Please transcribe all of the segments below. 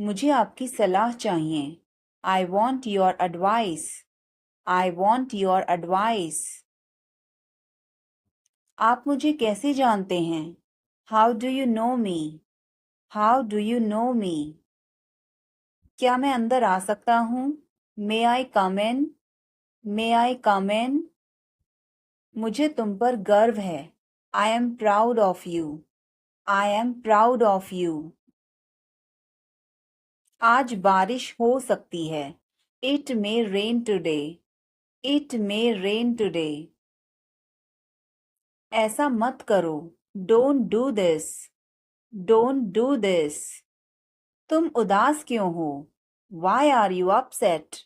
मुझे आपकी सलाह चाहिए। I want your advice. I want your advice. आप मुझे कैसे जानते हैं? How do you know me? How do you know me? क्या मैं अंदर आ सकता हूँ? May I come in? May I come in? मुझे तुम पर गर्व है। I am proud of you. I am proud of you. आज बारिश हो सकती है। It may rain today. It may rain today. ऐसा मत करो। Don't do this. Don't do this. तुम उदास क्यों हो? Why are you upset?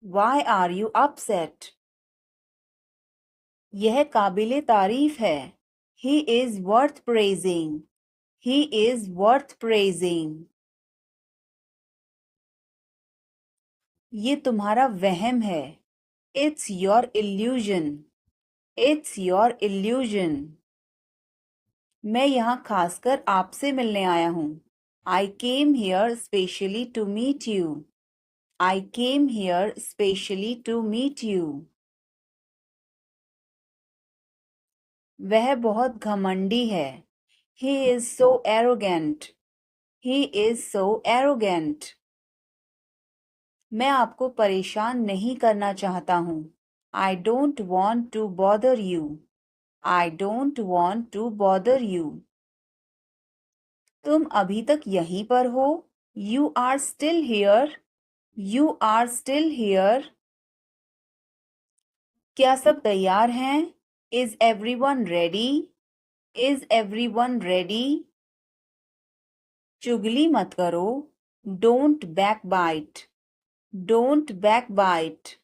Why are you upset? यह काबिले तारीफ है। He is worth praising. He is worth praising. ये तुम्हारा वहम है। It's your illusion. It's your illusion. मैं यहाँ खासकर आपसे मिलने आया हूँ। I came here specially to meet you. I came here specially to meet you. वह बहुत घमंडी है। He is so arrogant. He is so arrogant. मैं आपको परेशान नहीं करना चाहता हूँ। I don't want to bother you. I don't want to bother you. तुम अभी तक यहीं पर हो? You are still here. You are still here. क्या सब तैयार हैं? Is everyone ready? Is everyone ready? चुगली मत करो। Don't backbite. Don't backbite.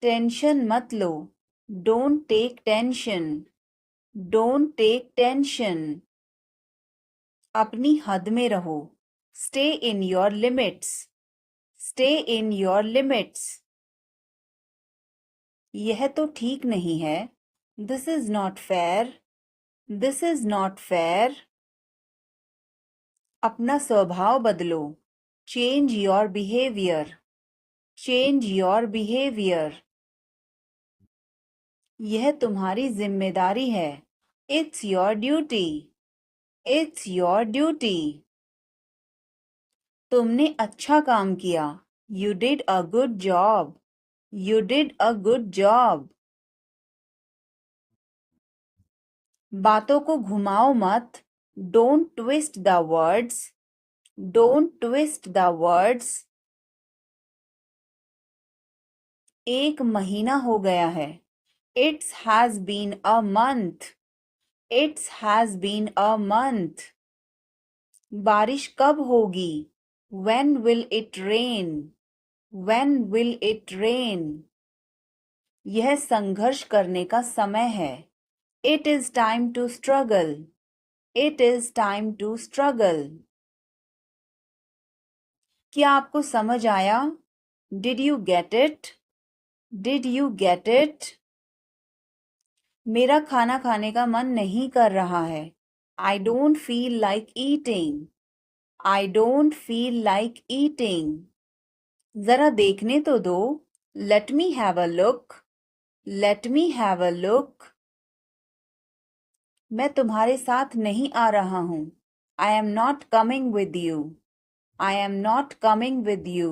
Tension मत लो। Don't take tension. Don't take tension. अपनी हद में रहो। Stay in your limits. Stay in your limits. यह तो ठीक नहीं है। This is not fair. This is not fair. अपना स्वभाव बदलो। Change your behavior. Change your behavior. यह तुम्हारी जिम्मेदारी है। It's your duty. It's your duty. तुमने अच्छा काम किया। You did a good job. You did a good job. बातों को घुमाओ मत। Don't twist the words. Don't twist the words. एक महीना हो गया है। It has been a month. It has been a month. बारिश कब होगी? When will it rain? When will it rain? यह संघर्ष करने का समय है। It is time to struggle. It is time to struggle. क्या आपको समझ आया? Did you get it? Did you get it? मेरा खाना खाने का मन नहीं कर रहा है। I don't feel like eating. I don't feel like eating. जरा देखने तो दो। Let me have a look. Let me have a look. मैं तुम्हारे साथ नहीं आ रहा हूँ। I am not coming with you. I am not coming with you.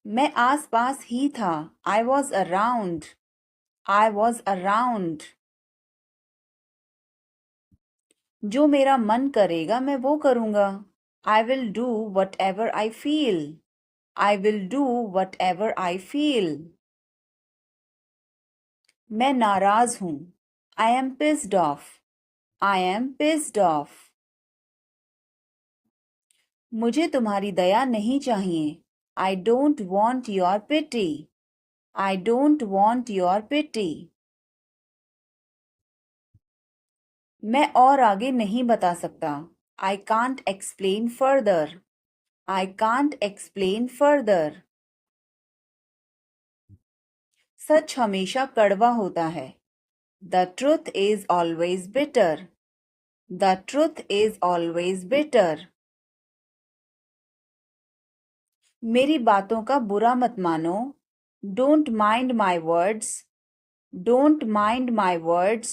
मैं आस-पास ही था। I was around. I was around. जो मेरा मन करेगा मैं वो करूँगा। I will do whatever I feel. I will do whatever I feel. मैं नाराज हूँ। I am pissed off. I am pissed off. मुझे तुम्हारी दया नहीं चाहिए। I don't want your pity. I don't want your pity. मैं और आगे नहीं बता सकता। I can't explain further. I can't explain further. सच हमेशा कड़वा होता है। The truth is always bitter. The truth is always bitter. मेरी बातों का बुरा मत मानो. Don't mind my words. Don't mind my words.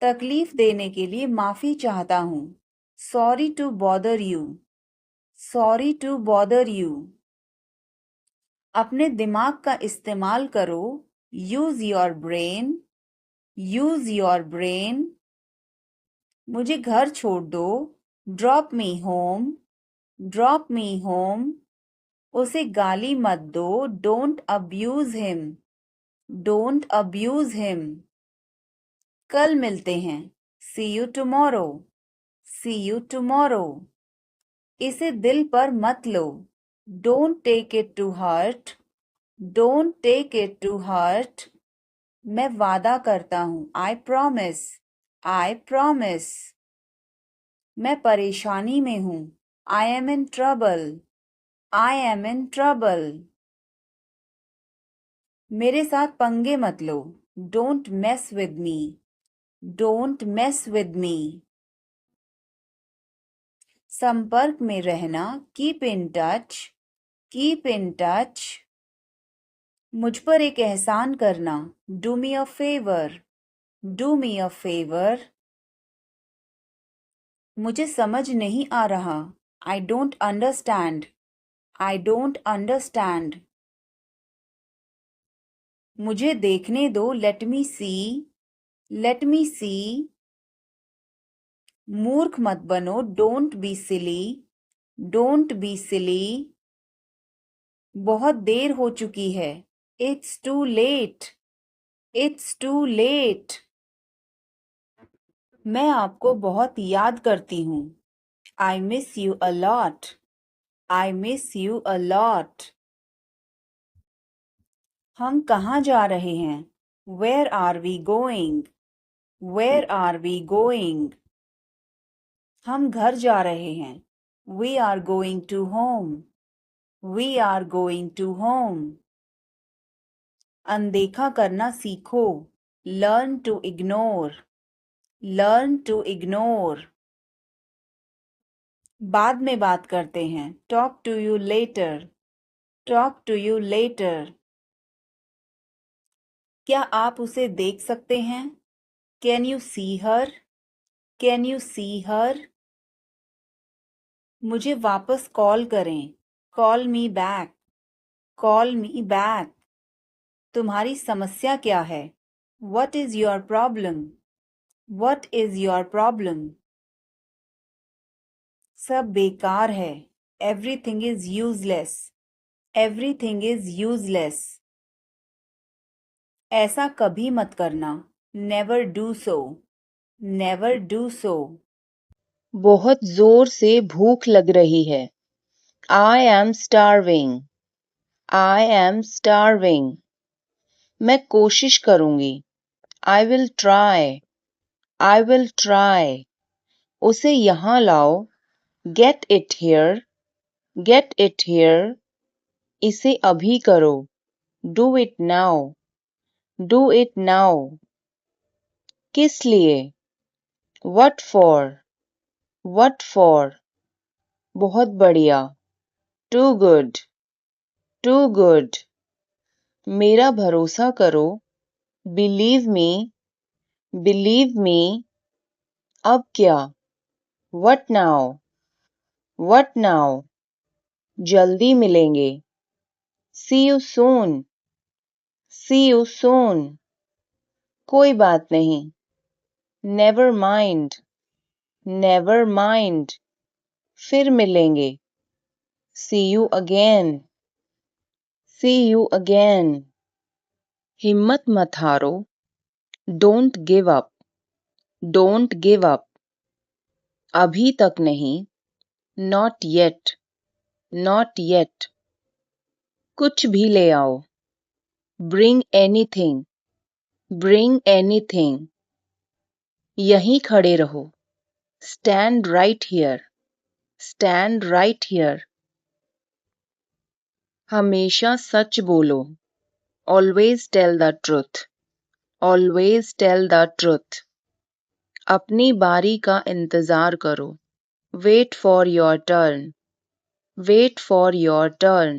तकलीफ देने के लिए माफी चाहता हूँ. Sorry to bother you. Sorry to bother you. अपने दिमाग का इस्तेमाल करो. Use your brain. Use your brain. मुझे घर छोड़ दो. Drop me home. Drop me home. उसे गाली मत दो. Don't abuse him. Don't abuse him. कल मिलते हैं. See you tomorrow. See you tomorrow. इसे दिल पर मत लो. Don't take it to heart. Don't take it to heart. मैं वादा करता हूँ. I promise. I promise. मैं परेशानी में हूँ. I am in trouble. I am in trouble. मेरे साथ पंगे मत लो. Don't mess with me. Don't mess with me. संपर्क में रहना. Keep in touch. Keep in touch. मुझ पर एक एहसान करना. Do me a favor. Do me a favor. मुझे समझ नहीं आ रहा. I don't understand. I don't understand. मुझे देखने दो. Let me see. Let me see. मूर्ख मत बनो. Don't be silly. Don't be silly. बहुत देर हो चुकी है. It's too late. It's too late. मैं आपको बहुत याद करती हूँ. I miss you a lot. I miss you a lot. हम कहाँ जा रहे हैं? Where are we going? Where are we going? हम घर जा रहे हैं. We are going to home. We are going to home. अनदेखा करना सीखो. Learn to ignore. Learn to ignore. बाद में बात करते हैं. Talk to you later. Talk to you later. क्या आप उसे देख सकते हैं? Can you see her? Can you see her? मुझे वापस कॉल करें. Call me back. Call me back. तुम्हारी समस्या क्या है? What is your problem? What is your problem? सब बेकार है. Everything is useless. Everything is useless. ऐसा कभी मत करना. Never do so. Never do so. बहुत जोर से भूख लग रही है. I am starving. I am starving. मैं कोशिश करूंगी. I will try. I will try. उसे यहाँ लाओ. Get it here. Get it here. इसे अभी करो. Do it now. Do it now. किस लिए? What for? What for? बहुत बढ़िया. Too good. Too good. मेरा भरोसा करो. Believe me. Believe me. अब क्या? What now? What now? जल्दी मिलेंगे. See you soon. See you soon. कोई बात नहीं. Never mind. Never mind. फिर मिलेंगे. See you again. See you again. हिम्मत मत हारो. Don't give up. Don't give up. अभी तक नहीं. Not yet. Not yet. कुछ भी ले आओ. Bring anything. Bring anything. यहीं खड़े रहो. Stand right here. Stand right here. हमेशा सच बोलो. Always tell the truth. Always tell the truth. अपनी बारी का इंतजार करो। Wait for your turn. Wait for your turn.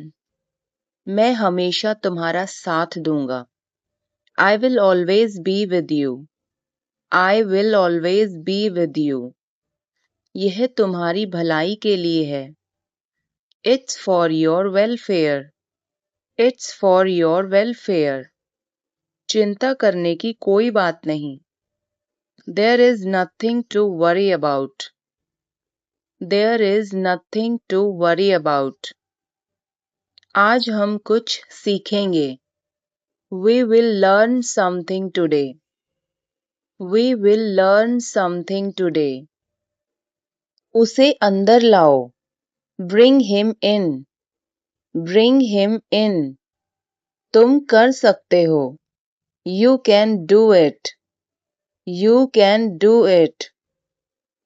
मैं हमेशा तुम्हारा साथ दूंगा। I will always be with you. I will always be with you. यह तुम्हारी भलाई के लिए है। It's for your welfare. It's for your welfare. चिंता करने की कोई बात नहीं। There is nothing to worry about. There is nothing to worry about. आज हम कुछ सीखेंगे। We will learn something today. We will learn something today. उसे अंदर लाओ। Bring him in. Bring him in. तुम कर सकते हो। You can do it. You can do it.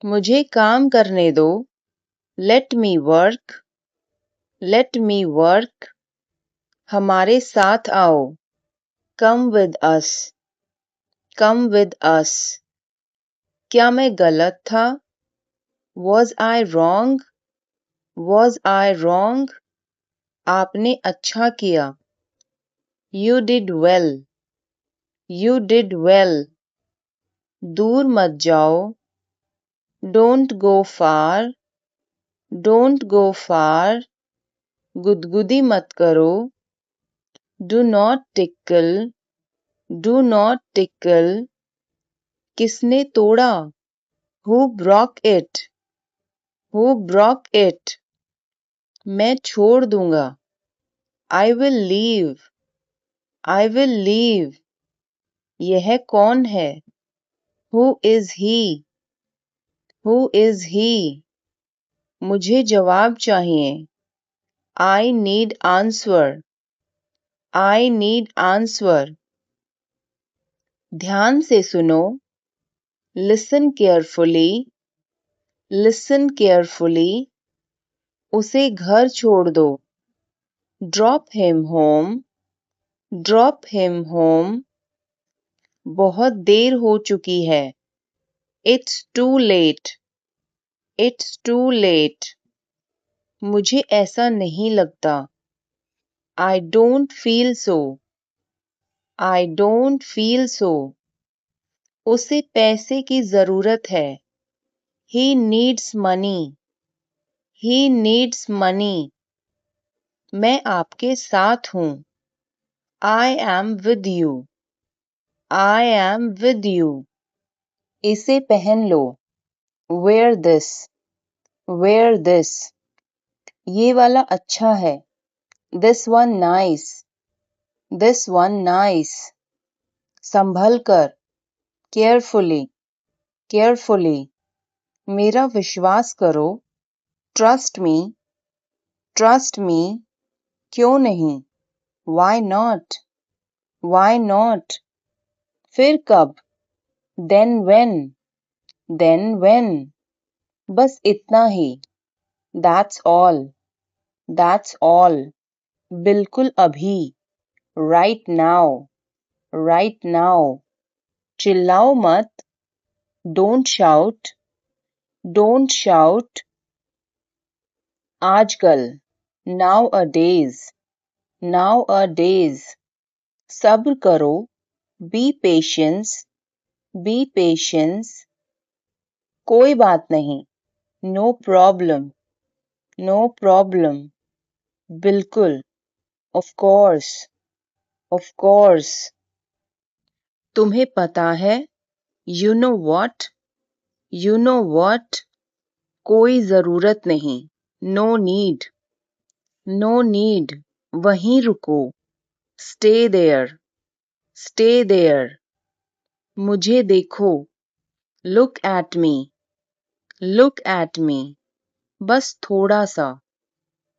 मुझे काम करने दो। Let me work. Let me work. हमारे साथ आओ। Come with us. Come with us. क्या मैं गलत था? Was I wrong? Was I wrong? आपने अच्छा किया। You did well. You did well. दूर मत जाओ। Don't go far. Don't go far. गुदगुदी मत करो। Do not tickle. Do not tickle. किसने तोड़ा? Who broke it? Who broke it? मैं छोड़ दूंगा। I will leave. I will leave. यह कौन है? Who is he? Who is he? मुझे जवाब चाहिए। I need answer. I need answer. ध्यान से सुनो। Listen carefully. Listen carefully. उसे घर छोड़ दो। Drop him home. Drop him home. बहुत देर हो चुकी है। It's too late. It's too late. मुझे ऐसा नहीं लगता। I don't feel so. I don't feel so. उसे पैसे की जरूरत है। He needs money. He needs money. मैं आपके साथ हूँ। I am with you. I am with you. इसे पहन लो। Wear this. Wear this. ये वाला अच्छा है। This one nice. This one nice. संभल कर। Carefully. Carefully. मेरा विश्वास करो। Trust me. Trust me. क्यों नहीं? Why not? Why not? फिर कब? Then when? Then when? बस इतना ही। That's all. That's all. बिल्कुल अभी। Right now. Right now. चिल्लाओ मत। Don't shout. Don't shout. आजकल। Nowadays. Nowadays. सब्र करो। Be patient. Be patient. कोई बात नहीं। No problem. No problem. बिल्कुल। Of course. Of course. तुम्हें पता है? You know what? You know what? कोई जरूरत नहीं। No need. No need. वहीं रुको। Stay there. Stay there. मुझे देखो। Look at me. Look at me. बस थोड़ा सा।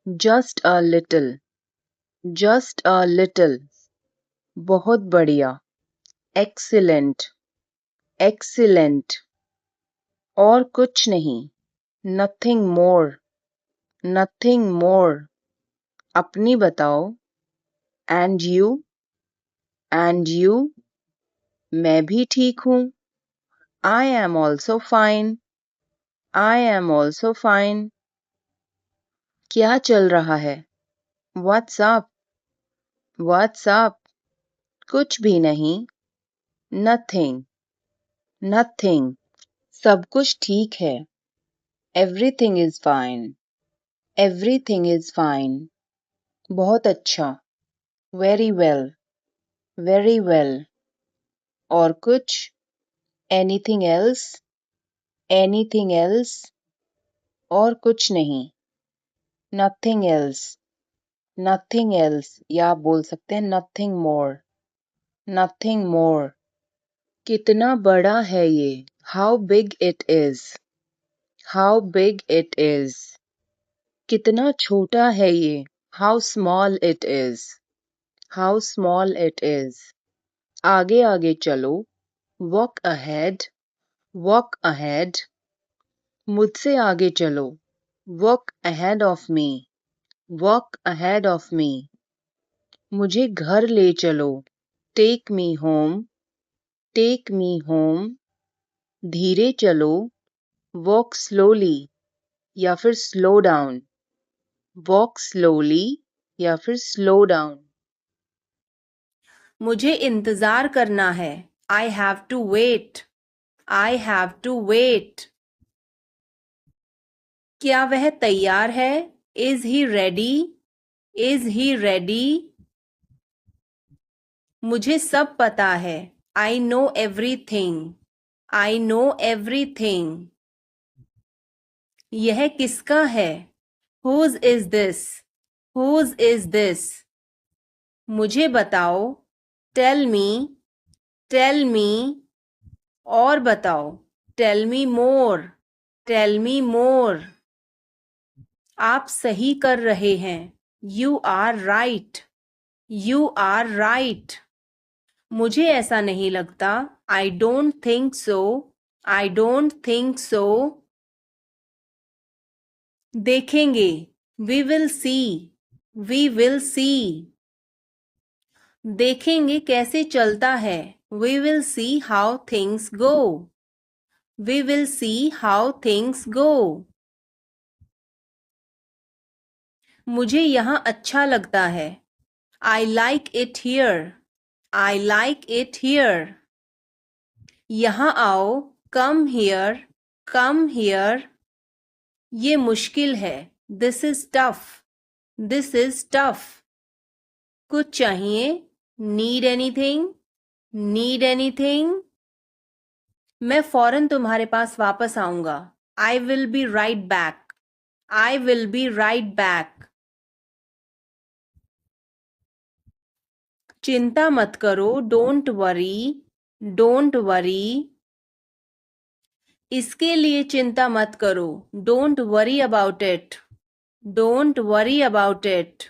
Just a little. Just a little. बहुत बढ़िया। Excellent. Excellent. और कुछ नहीं। Nothing more. Nothing more. अपनी बताओ। And you? And you? मैं भी ठीक हूँ। I am also fine. I am also fine. क्या चल रहा है? What's up? What's up? कुछ भी नहीं. Nothing. Nothing. सब कुछ ठीक है. Everything is fine. Everything is fine. बहुत अच्छा. Very well. Very well. और कुछ? Anything else? Anything else? और कुछ नहीं. Nothing else. Nothing else. या आप बोल सकते हैं nothing more. Nothing more. कितना बड़ा है ये? How big it is. How big it is. कितना छोटा है ये? How small it is. How small it is. आगे आगे चलो. Walk ahead. Walk ahead. मुझसे आगे चलो. Walk ahead of me. Walk ahead of me. मुझे घर ले चलो. Take me home. Take me home. धीरे चलो. Walk slowly. या फिर slow down. Walk slowly या फिर slow down. मुझे इंतजार करना है. I have to wait. I have to wait. क्या वह तैयार है? Is he ready? Is he ready? मुझे सब पता है. I know everything. I know everything. यह किसका है? Whose is this? Whose is this? मुझे बताओ. Tell me. Tell me. और बताओ. Tell me more. Tell me more. आप सही कर रहे हैं. You are right. You are right. मुझे ऐसा नहीं लगता. I don't think so. I don't think so. देखेंगे. We will see. We will see. देखेंगे कैसे चलता है. We will see how things go. We will see how things go. मुझे यहाँ अच्छा लगता है. I like it here. I like it here. यहाँ आओ. Come here. Come here. ये मुश्किल है. This is tough. This is tough. कुछ चाहिए. Need anything? Need anything? मैं फौरन तुम्हारे पास वापस आऊंगा. I will be right back. I will be right back. चिंता मत करो. Don't worry. Don't worry. इसके लिए चिंता मत करो. Don't worry about it. Don't worry about it.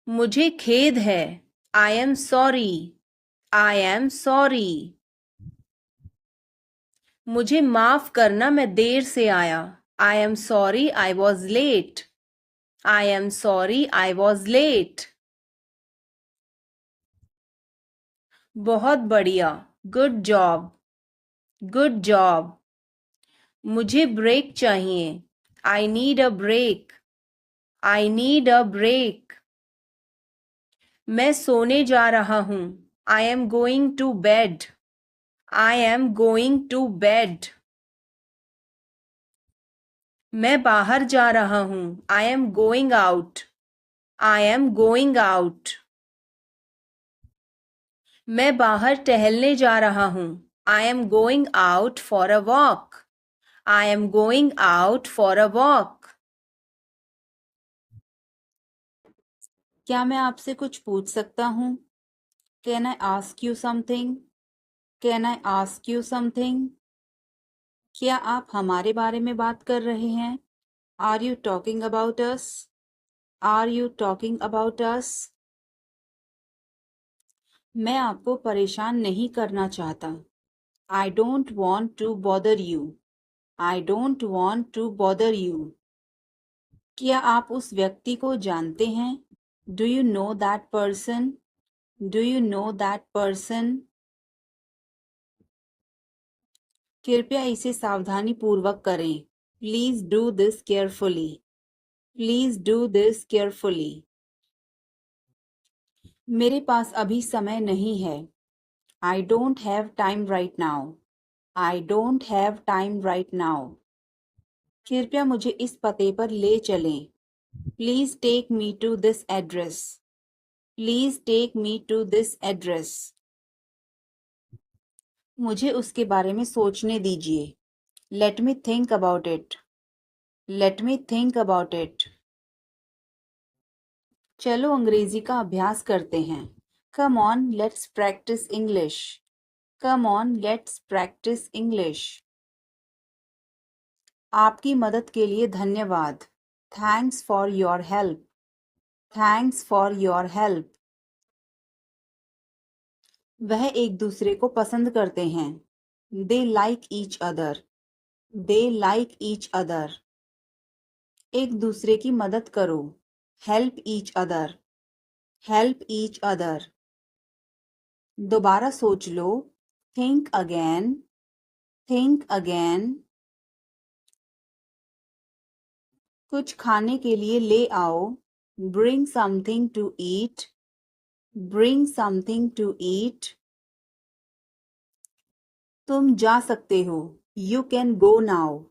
मुझे खेद है. I am sorry. I am sorry. मुझे माफ करना मैं देर से आया. I am sorry I was late. I am sorry I was late. बहुत बढ़िया. Good job. Good job. मुझे ब्रेक चाहिए. I need a break. I need a break. मैं सोने जा रहा हूँ. I am going to bed. I am going to bed. मैं बाहर जा रहा हूँ. I am going out. I am going out. मैं बाहर टहलने जा रहा हूँ. I am going out for a walk. I am going out for a walk. क्या मैं आपसे कुछ पूछ सकता हूँ? Can I ask you something? Can I ask you something? क्या आप हमारे बारे में बात कर रहे हैं? Are you talking about us? Are you talking about us? मैं आपको परेशान नहीं करना चाहता. I don't want to bother you. I don't want to bother you. क्या आप उस व्यक्ति को जानते हैं? Do you know that person? Do you know that person? कृपया इसे सावधानी पूर्वक करें। Please do this carefully. Please do this carefully. मेरे पास अभी समय नहीं है। I don't have time right now. I don't have time right now. कृपया मुझे इस पते पर ले चलें। Please take me to this address. Please take me to this address. मुझे उसके बारे में सोचने दीजिए। Let me think about it. Let me think about it. चलो अंग्रेजी का अभ्यास करते हैं। Come on let's practise English. Come on let's practise English. आपकी मदद के लिए धन्यवाद। Thanks for your help. Thanks for your help. वह एक दूसरे को पसंद करते हैं। They like each other. They like each other. एक दूसरे की मदद करो। Help each other. Help each other. दोबारा सोच लो। Think again. Think again. कुछ खाने के लिए ले आओ। Bring something to eat. Bring something to ईट। तुम जा सकते हो। You can go now.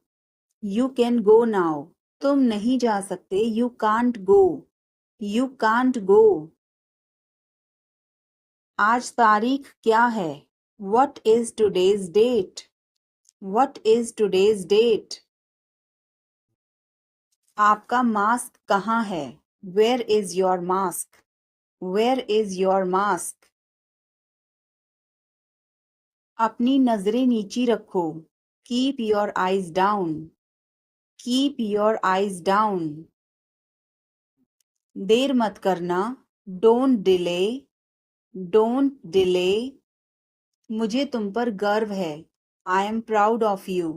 You can go now. तुम नहीं जा सकते। You can't go. You can't go. आज तारीख क्या है? What is today's date? What is today's date? आपका मास्क कहाँ है? Where is your mask? Where is your mask? अपनी नजरें नीची रखो। Keep your eyes down. Keep your eyes down. देर मत करना। Don't delay. Don't delay. मुझे तुम पर गर्व है। I am proud of you.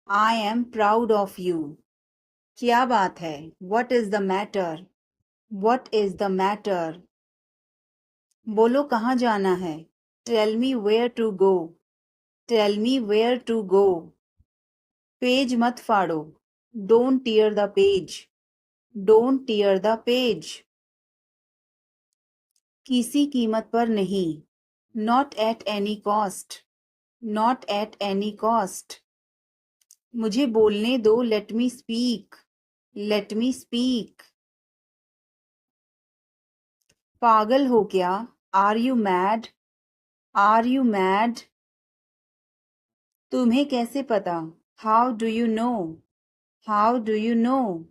I am proud of you. क्या बात है? What is the matter? What is the matter? बोलो कहाँ जाना है? Tell me where to go. Tell me where to go. Page मत फाड़ो। Don't tear the page. Don't tear the page. किसी कीमत पर नहीं। Not at any cost. Not at any cost. मुझे बोलने दो। Let me speak. Let me speak. पागल हो क्या? Are you mad? Are you mad? तुम्हें कैसे पता? How do you know? How do you know?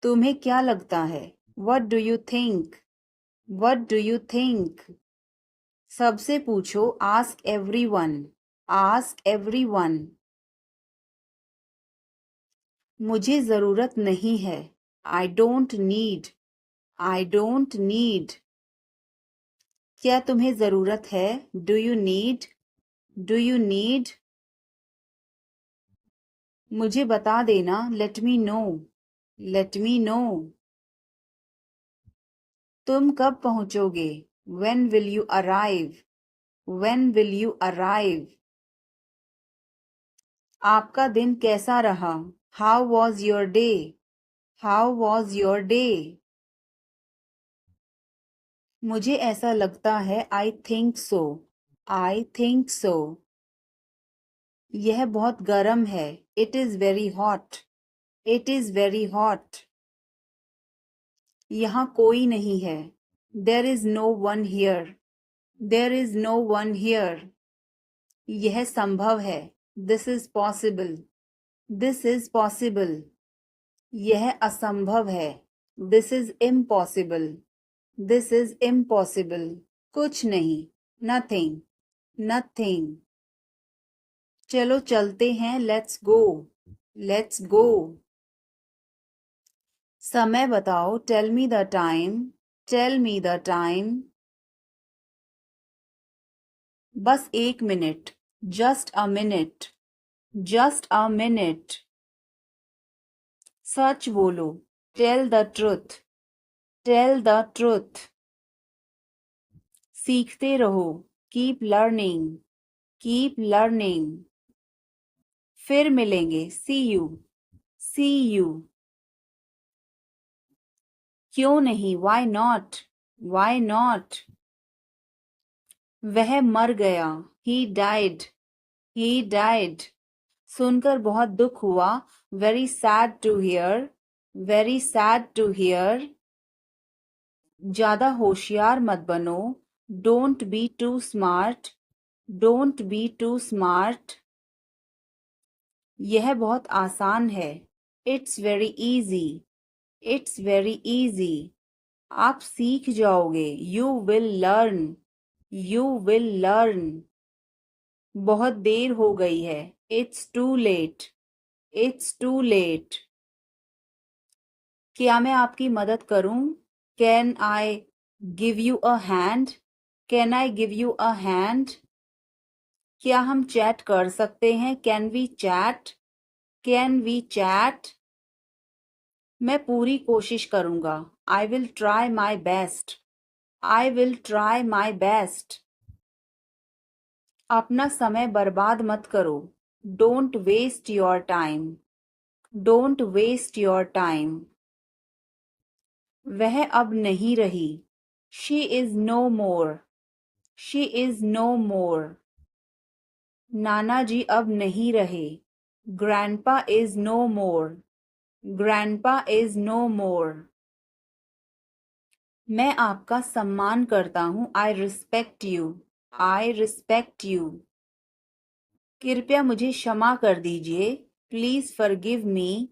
तुम्हें क्या लगता है? What do you think? What do you think? सबसे पूछो। Ask everyone. Ask everyone. मुझे जरूरत नहीं है। I don't need. I don't need. क्या तुम्हें जरूरत है? Do you need? Do you need? मुझे बता देना। Let me know. Let me know. तुम कब पहुंचोगे? When will you arrive? When will you arrive? आपका दिन कैसा रहा? How was your day? How was your day? मुझे ऐसा लगता है। I think so. I think so. यह बहुत गर्म है। It is very hot. It is very hot. यहाँ कोई नहीं है। There is no one here. There is no one here. यह संभव है। This is possible. This is possible. यह असंभव है। This is impossible. This is impossible. कुछ नहीं। Nothing. Nothing. चलो चलते हैं। Let's go. Let's go. समय बताओ। Tell me the time. Tell me the time. बस एक minute. Just a minute. Just a minute. सच बोलो। Tell the truth. Tell the truth. सीखते रहो। Keep learning. Keep learning. फिर मिलेंगे, सी यू, सी यू। क्यों नहीं, वाई नॉट, वाई नॉट। वह मर गया, ही डाइड, ही डाइड। सुनकर बहुत दुख हुआ, very sad to hear, very sad to hear. ज्यादा होशियार मत बनो, don't be too smart, don't be too smart. यह बहुत आसान है, it's very easy, it's very easy. आप सीख जाओगे, you will learn, you will learn. बहुत देर हो गई है, it's too late, it's too late. क्या मैं आपकी मदद करूं? Can I give you a hand, can I give you a hand. क्या हम चैट कर सकते हैं? Can we chat, can we chat. मैं पूरी कोशिश करूंगा, I will try my best, I will try my best. अपना समय बर्बाद मत करो, don't waste your time, don't waste your time. वह अब नहीं रही, she is no more, she is no more. नाना जी अब नहीं रहे, grandpa is no more, grandpa is no more. मैं आपका सम्मान करता हूँ, I respect you, I respect you. कृपया मुझे क्षमा कर दीजिए, please forgive me,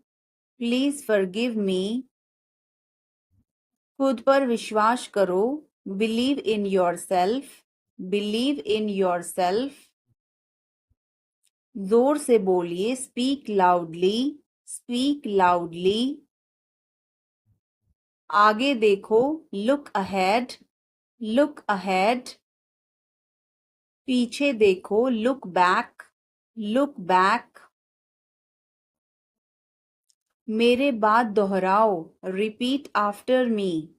please forgive me. खुद पर विश्वास करो, believe in your self, believe in your self. जोर से बोलिए, स्पीक लाउडली, स्पीक लाउडली। आगे देखो, लुक अहेड, लुक अहेड। पीछे देखो, लुक बैक, लुक बैक। मेरे बाद दोहराओ, repeat after me,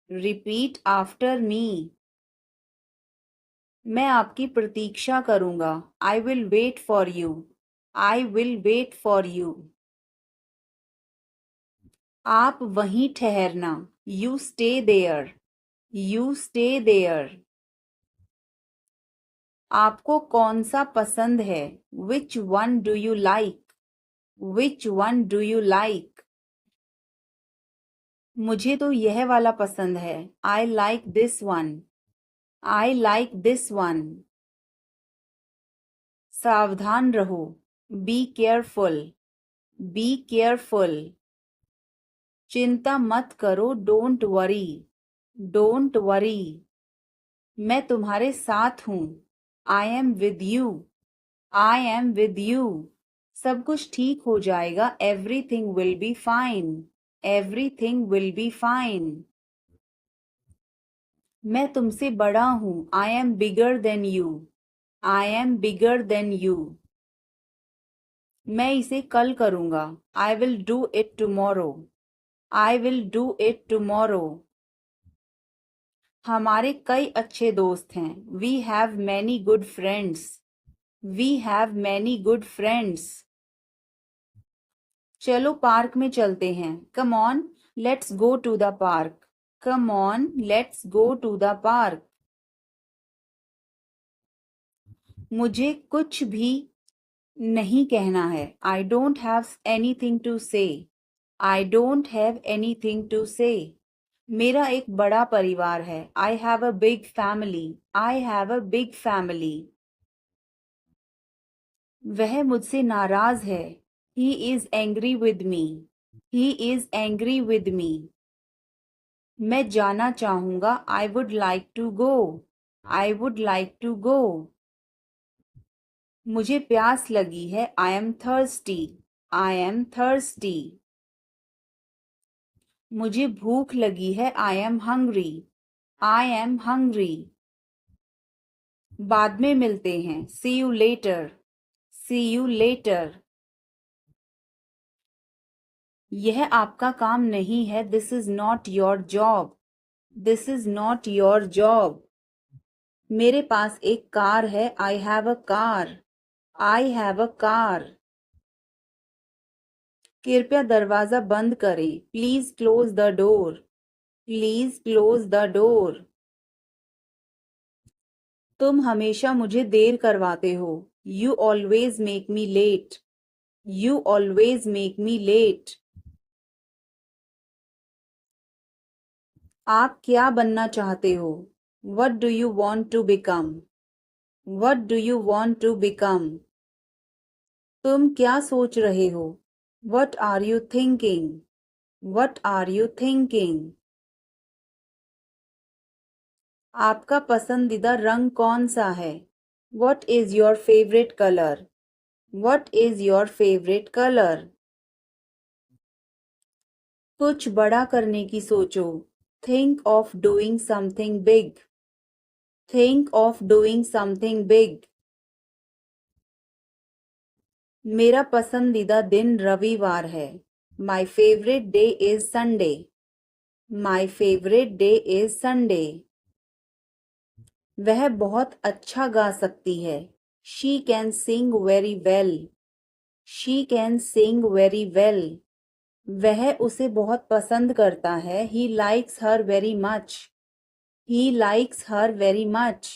repeat after me. मैं आपकी प्रतीक्षा करूंगा, I will wait for you, I will wait for you. आप वहीं ठहरना, you stay there, you stay there. आपको कौन सा पसंद है? Which one do you like, which one do you like. मुझे तो यह वाला पसंद है, I like this one, I like this one. सावधान रहो, बी केयरफुल, बी केयरफुल। चिंता मत करो, डोंट वरी, डोंट वरी। मैं तुम्हारे साथ हूँ, I am with you, I am with you. सब कुछ ठीक हो जाएगा, everything will be fine, everything will be fine. मैं तुमसे बड़ा हूँ, I am bigger than you, I am bigger than you. मैं इसे कल करूँगा, I will do it tomorrow, I will do it tomorrow. हमारे कई अच्छे दोस्त हैं, we have many good friends, we have many good friends. चलो पार्क में चलते हैं, come on let's go to the park, come on let's go to the park. मुझे कुछ भी नहीं कहना है, I don't have anything to say, I don't have anything to say. मेरा एक बड़ा परिवार है, I have a big family, I have a big family. वह मुझसे नाराज है, he is angry with me, he is angry with me. मैं जाना चाहूंगा, I would like to go, I would like to go. मुझे प्यास लगी है, I am thirsty, I am thirsty. मुझे भूख लगी है, I am hungry, I am hungry. बाद में मिलते हैं, see you later, see you later. यह आपका काम नहीं है, this is not your job, this is not your job. मेरे पास एक कार है, I have a car, I have a car. कृपया दरवाजा बंद करें। Please close the door. Please close the door. तुम हमेशा मुझे देर करवाते हो। You always make me late. You always make me late. आप क्या बनना चाहते हो? What do you want to become? What do you want to become? तुम क्या सोच रहे हो? What are you thinking? What are you thinking? आपका पसंदीदा रंग कौन सा है? What is your favourite colour? What is your favourite colour? कुछ बड़ा करने की सोचो। Think of doing something big. Think of doing something big. मेरा पसंदीदा दिन रविवार है। My favourite day is Sunday. My favourite day is Sunday. वह बहुत अच्छा गा सकती है। She can sing very well. She can sing very well. वह उसे बहुत पसंद करता है। He likes her very much. He likes her very much.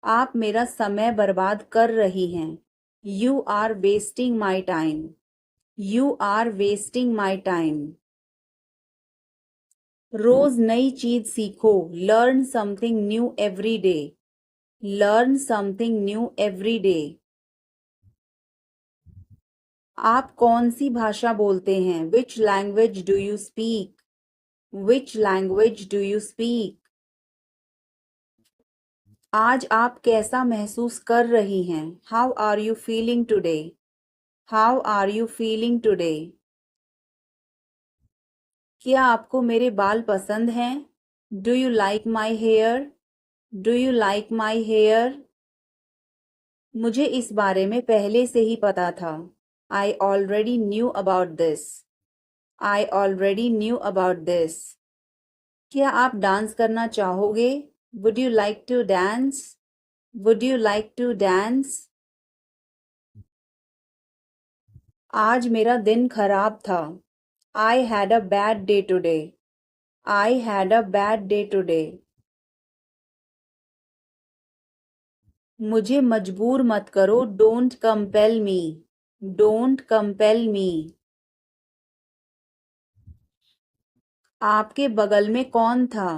आप मेरा समय बर्बाद कर रही हैं। You are wasting my time. You are wasting my time. रोज नई चीज सीखो। Learn something new every day. Learn something new every day. आप कौन सी भाषा बोलते हैं? Which language do you speak? Which language do you speak? आज आप कैसा महसूस कर रही हैं? How are you feeling today? How are you feeling today? क्या आपको मेरे बाल पसंद हैं? Do you like my hair? Do you like my hair? मुझे इस बारे में पहले से ही पता था। I already knew about this. I already knew about this. क्या आप डांस करना चाहोगे? Would you like to dance? Would you like to dance? आज मेरा दिन खराब था। I had a bad day today. I had a bad day today. मुझे मजबूर मत करो। Don't compel me. Don't compel me. आपके बगल में कौन था?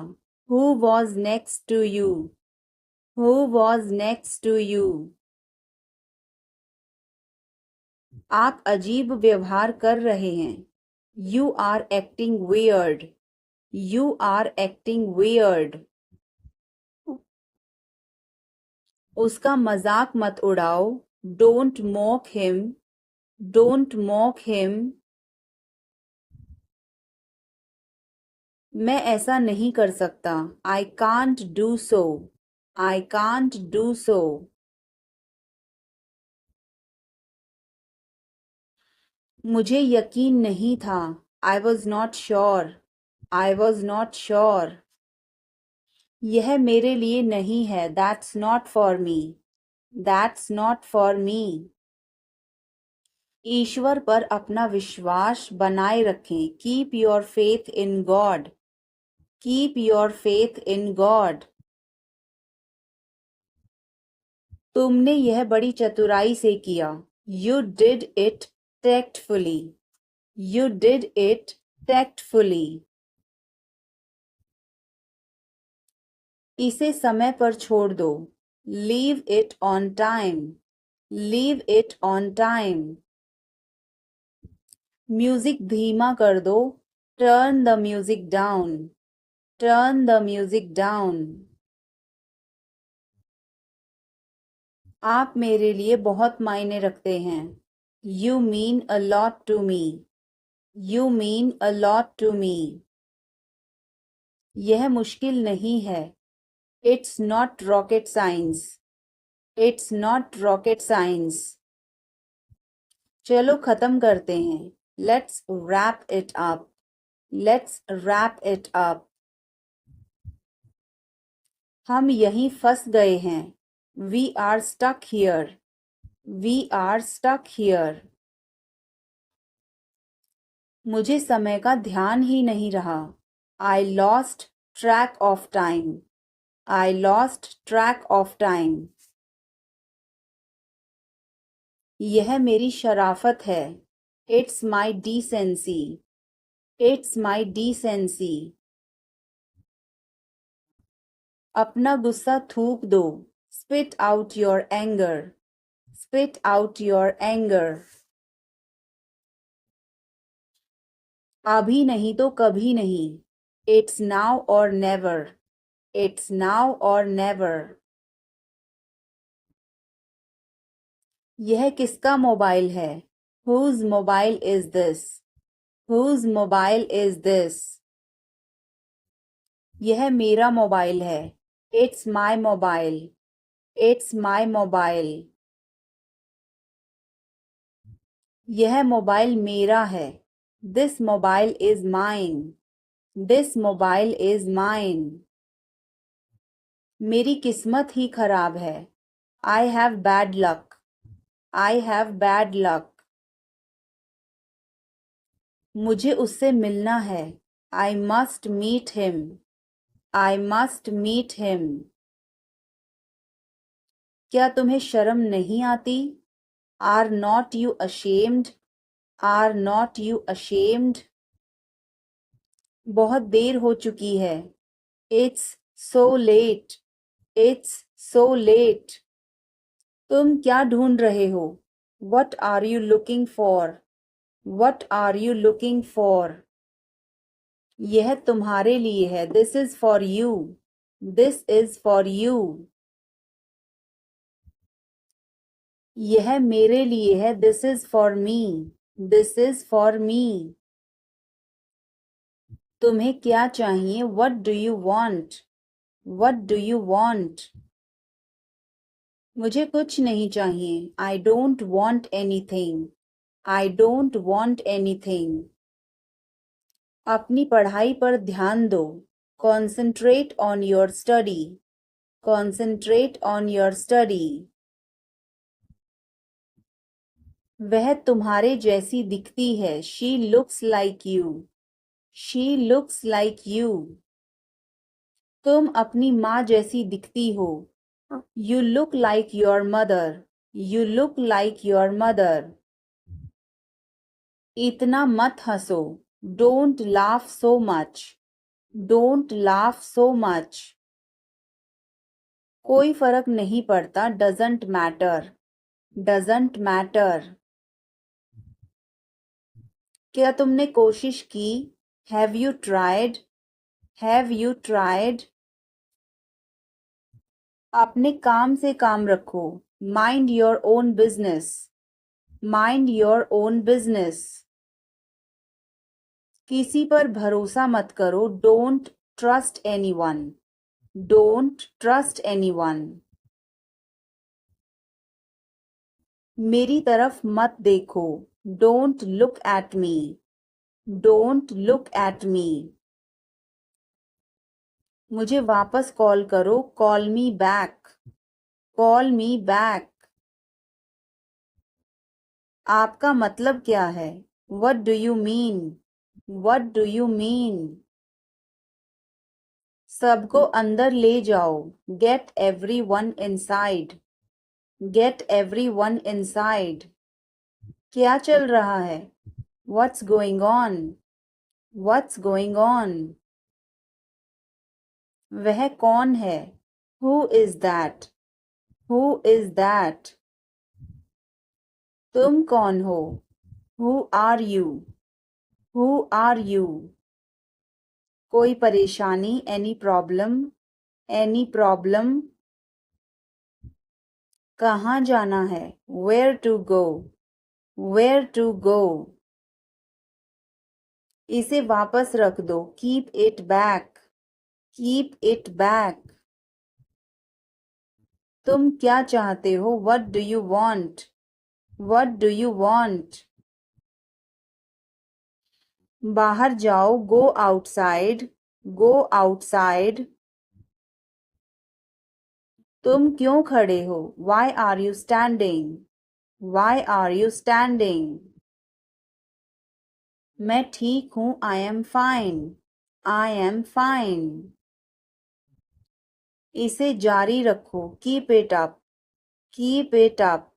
Who was next to you? Who was next to you? आप अजीब व्यवहार कर रहे हैं। You are acting weird. You are acting weird. उसका मजाक मत उड़ाओ। Don't mock him. Don't mock him. मैं ऐसा नहीं कर सकता। I can't do so. I can't do so. मुझे यकीन नहीं था। I was not sure. I was not sure. यह मेरे लिए नहीं है। That's not for me. That's not for me. ईश्वर पर अपना विश्वास बनाए रखें। Keep your faith in God. Keep your faith in God. तुमने यह बड़ी चतुराई से किया। You did it tactfully. You did it tactfully. इसे समय पर छोड़ दो। Leave it on time. Leave it on time. Music धीमा कर दो। Turn the music down. Turn the music down. आप मेरे लिए बहुत मायने रखते हैं। You mean a lot to me. You mean a lot to me. यह मुश्किल नहीं है। It's not rocket science. It's not rocket science. चलो खत्म करते हैं। Let's wrap it up. Let's wrap it up. हम यहीं फंस गए हैं। We are stuck here. We are stuck here. मुझे समय का ध्यान ही नहीं रहा। I lost track of time. I lost track of time. यह मेरी शराफत है। It's my decency. It's my decency. अपना गुस्सा थूक दो। Spit out your anger. Spit out your anger. अभी नहीं तो कभी नहीं। It's now or never. It's now or never. यह किसका मोबाइल है? Whose mobile is this? Whose mobile is this? यह मेरा मोबाइल है। It's my mobile. It's my mobile. यह मोबाइल मेरा है। This mobile is mine. This mobile is mine. मेरी किस्मत ही खराब है। I have bad luck. I have bad luck. मुझे उससे मिलना है। I must meet him. I must meet him. क्या तुम्हें शर्म नहीं आती? Are not you ashamed? Are not you ashamed? बहुत देर हो चुकी है। It's so late. It's so late. तुम क्या ढूंढ रहे हो? What are you looking for? What are you looking for? यह तुम्हारे लिए है। This is for you. This is for you. यह मेरे लिए है। This is for me. This is for me. तुम्हें क्या चाहिए? What do you want? What do you want? मुझे कुछ नहीं चाहिए। I don't want anything. I don't want anything. अपनी पढ़ाई पर ध्यान दो। Concentrate on your study. Concentrate on your study. वह तुम्हारे जैसी दिखती है। She looks like you. She looks like you. तुम अपनी माँ जैसी दिखती हो। You look like your mother. You look like your mother. इतना मत हंसो। Don't laugh so much. Don't laugh so much. कोई फर्क नहीं पड़ता। Doesn't matter. Doesn't matter. क्या तुमने कोशिश की? Have you tried? Have you tried? अपने काम से काम रखो। Mind your own business. Mind your own business. किसी पर भरोसा मत करो। Don't trust anyone. Don't trust anyone. मेरी तरफ मत देखो। Don't look at me. Don't look at me. मुझे वापस कॉल करो। Call me back. Call me back. आपका मतलब क्या है? What do you mean? What do you mean? सबको अंदर ले जाओ। Get everyone inside. Get everyone inside. क्या चल रहा है? What's going on? What's going on? वह कौन है? Who is that? Who is that? तुम कौन हो? Who are you? Who are you? कोई परेशानी? Any problem? Any problem? कहाँ जाना है? Where to go? Where to go? इसे वापस रख दो। Keep it back. Keep it back. तुम क्या चाहते हो? What do you want? What do you want? बाहर जाओ। Go outside. Go outside. तुम क्यों खड़े हो? Why are you standing? Why are you standing? मैं ठीक हूँ. I am fine. I am fine. इसे जारी रखो. Keep it up. Keep it up.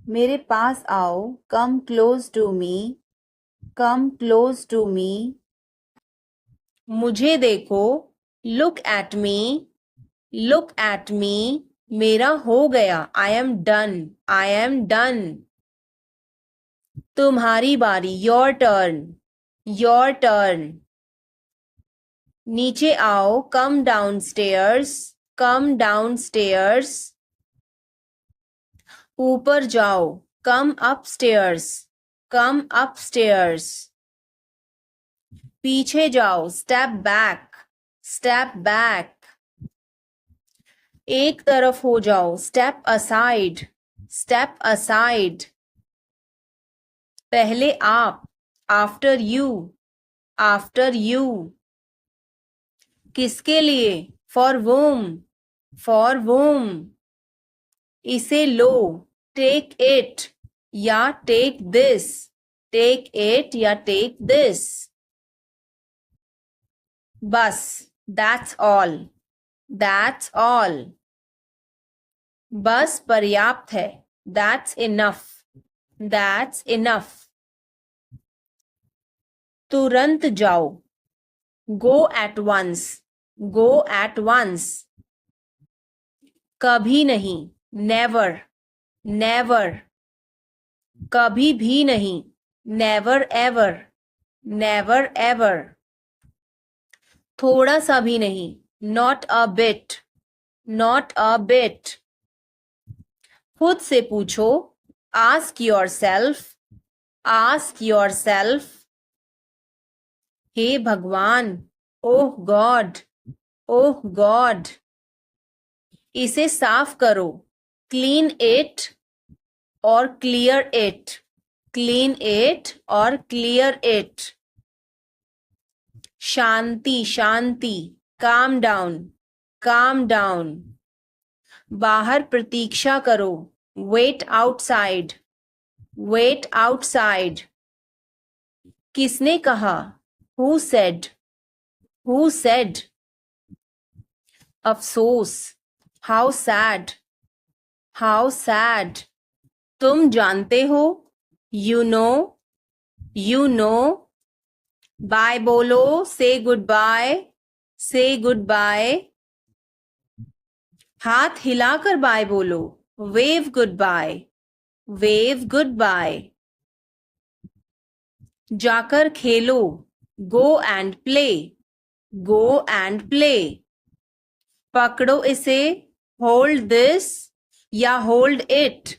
मेरे पास आओ. Come close to me. Come close to me. मुझे देखो. Look at me. Look at me. मेरा हो गया. I am done. I am done. तुम्हारी बारी. Your turn. Your turn. नीचे आओ. Come downstairs. Come downstairs. ऊपर जाओ. Come upstairs. Come upstairs. पीछे जाओ. Step back. Step back. एक तरफ हो जाओ. Step aside. Step aside. पहले आप. After you. After you. किसके लिए? For whom. For whom. इसे लो. Take it. या take this. Take it या take this. बस. That's all. That's all. बस पर्याप्त है. That's enough. That's enough. तुरंत जाओ. Go at once. Go at once. कभी नहीं. Never. Never. कभी भी नहीं. Never ever. Never ever. थोड़ा सा भी नहीं. Not a bit. Not a bit. खुद से पूछो. Ask yourself. Ask yourself. हे भगवान. Oh God. Oh God. इसे साफ करो. Clean it और clear it. Clean it और clear it. Shanti. Shanti. Calm down. Calm down. बाहर प्रतीक्षा करो. Wait outside. Wait outside. किसने कहा? Who said? Who said? अफसोस. How sad. How sad. तुम जानते हो. You know. You know. Bye बोलो. Say goodbye. Say goodbye. हाथ हिलाकर बाय बोलो. Wave goodbye. Wave goodbye. जाकर खेलो. Go and play. Go and play. पकड़ो इसे. Hold this या hold it.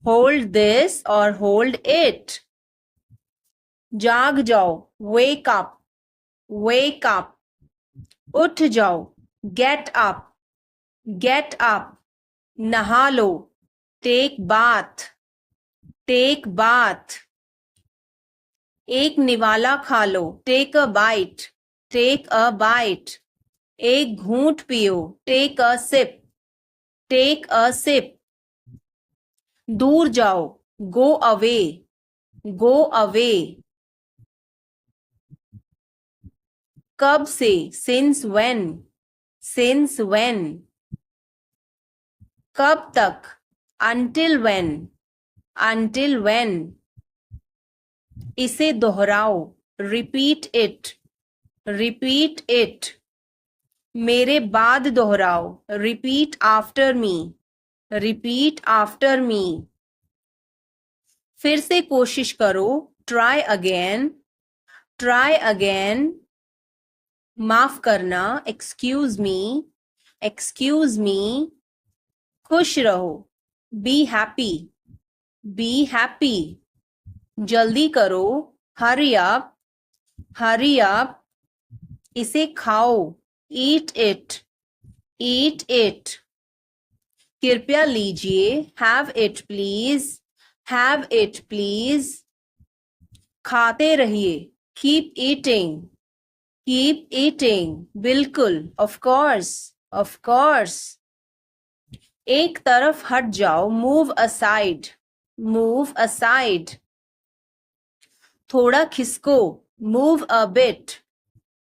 Hold this और hold it. जाग जाओ. Wake up. Wake up. उठ जाओ. Get up. Get up. नहा लो. Take bath. Take bath. एक निवाला खा लो. Take a bite. Take a bite. एक घूंट पियो. Take a sip. Take a sip. दूर जाओ. Go away. Go away. कब से? Since when. Since when. कब तक? Until when. Until when. इसे दोहराओ. Repeat it. Repeat it. मेरे बाद दोहराओ. Repeat after me. Repeat after me. फिर से कोशिश करो. Try again. Try again. माफ करना. Excuse me. Excuse me. खुश रहो. Be happy. Be happy. जल्दी करो. Hurry up. Hurry up. इसे खाओ. Eat it. Eat it. कृपया लीजिए. Have it please. Have it please. खाते रहिए. Keep eating. Keep eating. बिल्कुल. Of course. Of course. एक तरफ हट जाओ. Move aside. Move aside. थोड़ा खिसको, move a bit,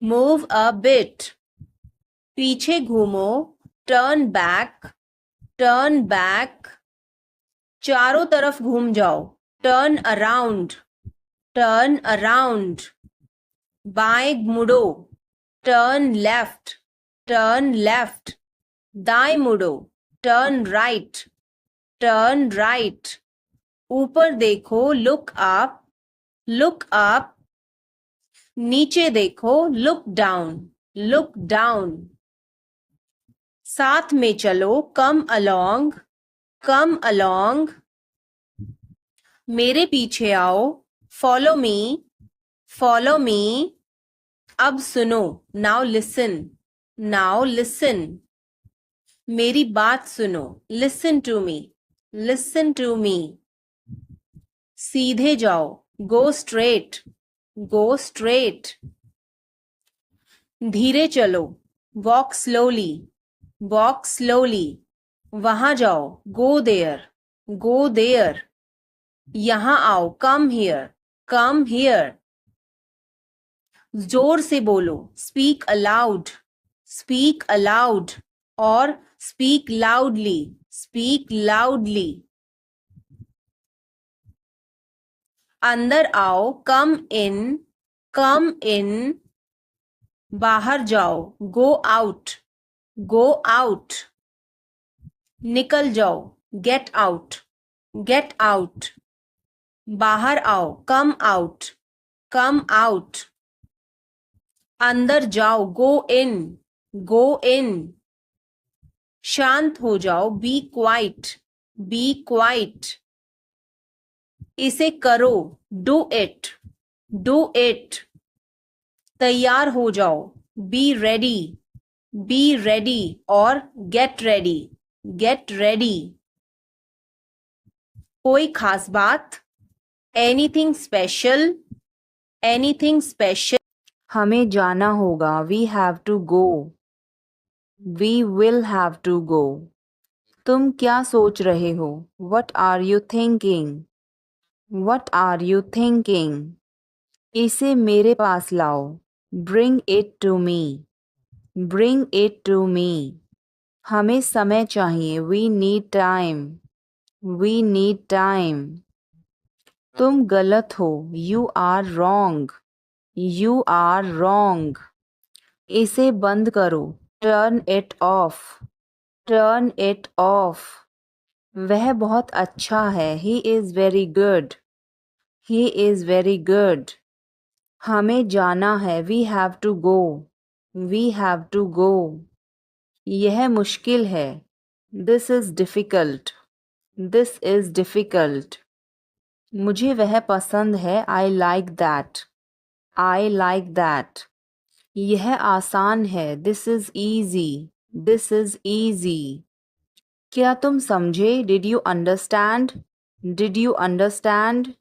move a bit. पीछे घूमो, टर्न बैक, टर्न बैक। चारों तरफ घूम जाओ, टर्न अराउंड, टर्न अराउंड। बाएं मुड़ो, टर्न लेफ्ट, टर्न लेफ्ट। दाएं मुड़ो, टर्न राइट, टर्न राइट। ऊपर देखो, लुक अप, लुक अप। नीचे देखो, लुक डाउन, लुक डाउन। साथ में चलो, कम अलोंग, कम अलोंग। मेरे पीछे आओ, फॉलो मी, फॉलो मी। अब सुनो, नाउ लिसन, नाउ लिसन। मेरी बात सुनो, listen to me, listen to me. सीधे जाओ, गो स्ट्रेट, गो स्ट्रेट। धीरे चलो, वॉक स्लोली, वॉक स्लोली। वहां जाओ, गो देयर, गो देयर। यहां आओ, कम हियर, कम हियर। जोर से बोलो, स्पीक अलाउड, स्पीक अलाउड। और स्पीक लाउडली, स्पीक लाउडली। अंदर आओ, कम इन, कम इन। बाहर जाओ, गो आउट, गो आउट। निकल जाओ, गेट आउट, गेट आउट। बाहर आओ, कम आउट, कम आउट। अंदर जाओ, गो इन, गो इन। शांत हो जाओ, बी क्वाइट, बी क्वाइट। इसे करो, डू इट, डू इट। तैयार हो जाओ, बी रेडी, बी रेडी। और गेट रेडी, गेट रेडी। कोई खास बात, एनीथिंग स्पेशल, एनीथिंग स्पेशल। हमें जाना होगा, we have to go, we will have to go. तुम क्या सोच रहे हो, what are you thinking, what are you thinking. इसे मेरे पास लाओ, bring it to me, bring it to me. हमें समय चाहिए, we need time, we need time. तुम गलत हो, you are wrong, you are wrong. इसे बंद करो, turn it off, turn it off. वह बहुत अच्छा है, he is very good, he is very good. हमें जाना है, we have to go, we have to go. यह मुश्किल है, this is difficult, this is difficult. मुझे वह पसंद है, I like that, I like that. यह आसान है, this is easy, this is easy. क्या तुम समझे, did you understand, did you understand.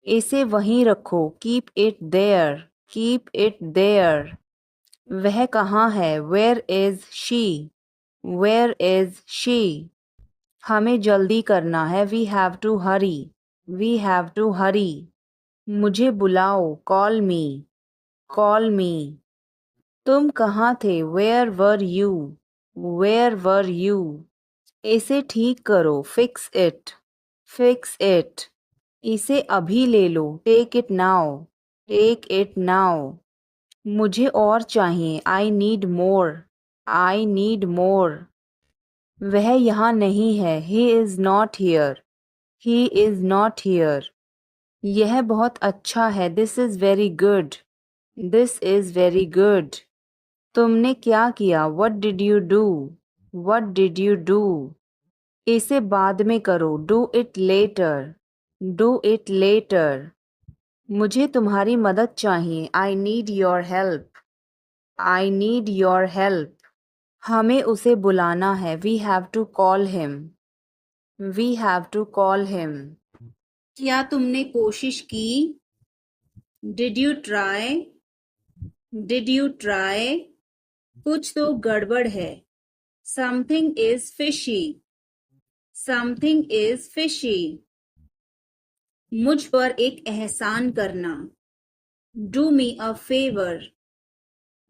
इसे वहीं रखो, keep it there, keep it there. वह कहाँ है, where is she, where is she. हमें जल्दी करना है, we have to hurry, we have to hurry. मुझे बुलाओ, कॉल मी, कॉल मी। तुम कहाँ थे, where were you, where were you. इसे ठीक करो, फिक्स इट, फिक्स इट। इसे अभी ले लो, take it now, take it now. मुझे और चाहिए, I need more, I need more. वह यहाँ नहीं है, he is not here, he is not here. यह बहुत अच्छा है, this is very good, this is very good. तुमने क्या किया, what did you do, what did you do. इसे बाद में करो, do it later, do it later. मुझे तुम्हारी मदद चाहिए, I need your help, I need your help. हमें उसे बुलाना है, we have to call him, we have to call him. क्या तुमने कोशिश की, did you try, did you try. कुछ तो गड़बड़ है, something is fishy, something is fishy. मुझ पर एक एहसान करना, Do me a favor.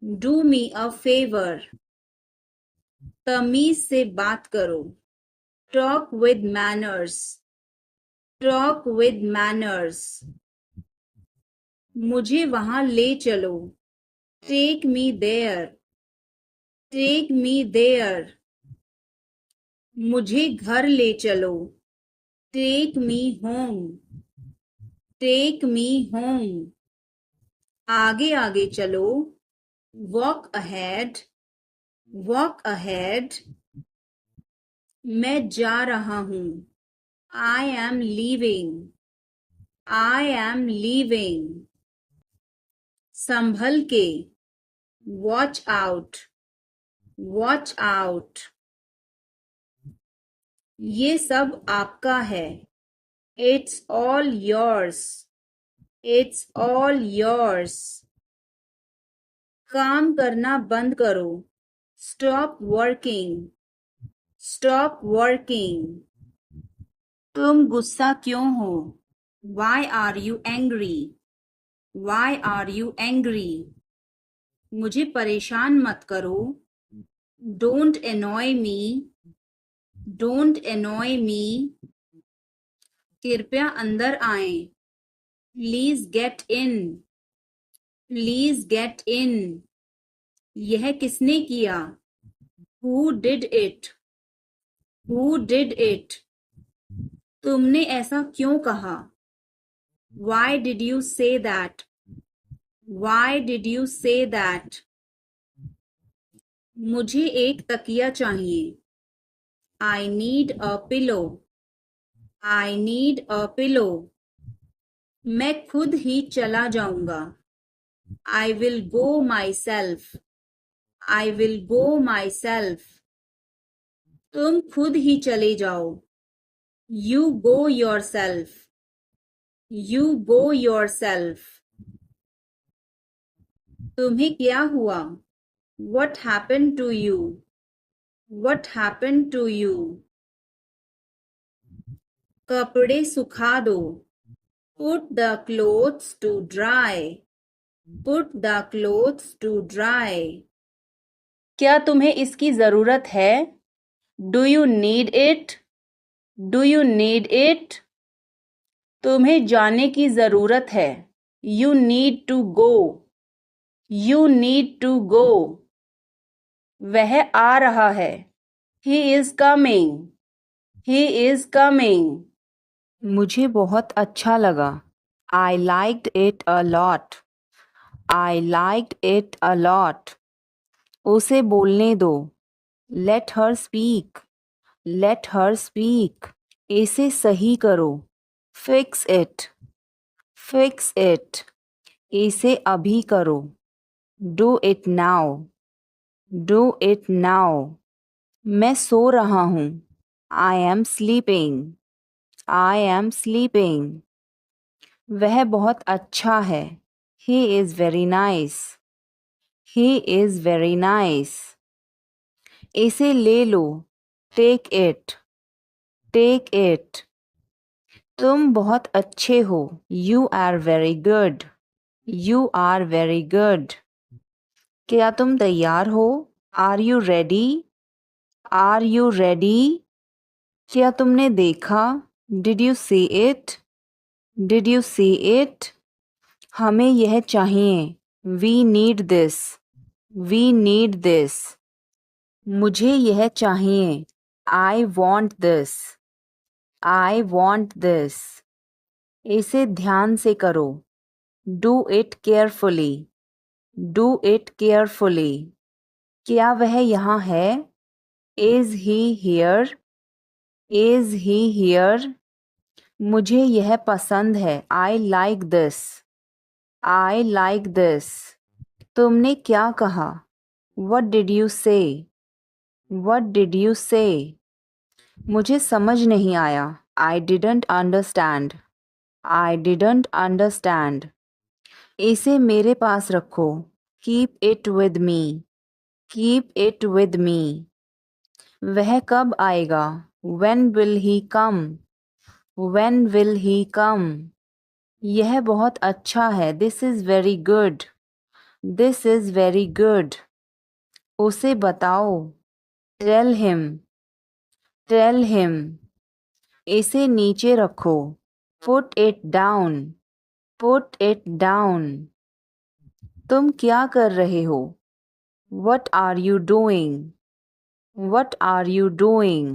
Do me a favor. तमीज से बात करो. Talk with manners. Talk with manners. मुझे वहां ले चलो. Take me there. Take me there. मुझे घर ले चलो. Take me home. Take me home. आगे आगे चलो. Walk ahead. Walk ahead. मैं जा रहा हूँ. I am leaving. I am leaving. संभल के. Watch out. Watch out. ये सब आपका है. It's all yours. It's all yours. काम करना बंद करो. Stop working. Stop working. तुम गुस्सा क्यों हो? Why are you angry? Why are you angry? मुझे परेशान मत करो. Don't annoy me. Don't annoy me. कृपया अंदर आएं. Please get in. Please get in. यह किसने किया? Who did it? Who did it? तुमने ऐसा क्यों कहा? Why did you say that? Why did you say that? मुझे एक तकिया चाहिए. I need a pillow. I need a pillow. मैं खुद ही चला जाऊंगा. I will go myself. I will go myself. तुम खुद ही चले जाओ. You go yourself. You go yourself. तुम्हें क्या हुआ? What happened to you? What happened to you? कपड़े सुखा दो. Put the clothes to dry. Put the clothes to dry. क्या तुम्हें इसकी जरूरत है? Do you need it? Do you need it? तुम्हें जाने की जरूरत है. You need to go. You need to go. वह आ रहा है. He is coming. He is coming. मुझे बहुत अच्छा लगा. I liked it a lot. I liked it a lot. उसे बोलने दो. Let her speak. Let her speak. इसे सही करो. Fix it. Fix it. इसे अभी करो. Do it now. Do it now. मैं सो रहा हूँ. I am sleeping. I am sleeping. वह बहुत अच्छा है. He is very nice. He is very nice. इसे ले लो. Take it. Take it. तुम बहुत अच्छे हो. You are very good. You are very good. क्या तुम तैयार हो? Are you ready? Are you ready? क्या तुमने देखा? Did you see it? Did you see it? हमें यह चाहिए. We need this. We need this. मुझे यह चाहिए. I want this. I want this. इसे ध्यान से करो. Do it carefully. Do it carefully. क्या वह यहाँ है? Is he here? Is he here? मुझे यह पसंद है. I like this. I like this. तुमने क्या कहा? What did you say? What did you say? मुझे समझ नहीं आया. I didn't understand. I didn't understand. इसे मेरे पास रखो. Keep it with me. Keep it with me. वह कब आएगा? When will he come? When will he come? यह बहुत अच्छा है. This is very good. This is very good. उसे बताओ. Tell him. Tell him. इसे नीचे रखो. Put it down. Put it down. तुम क्या कर रहे हो? What are you doing? What are you doing?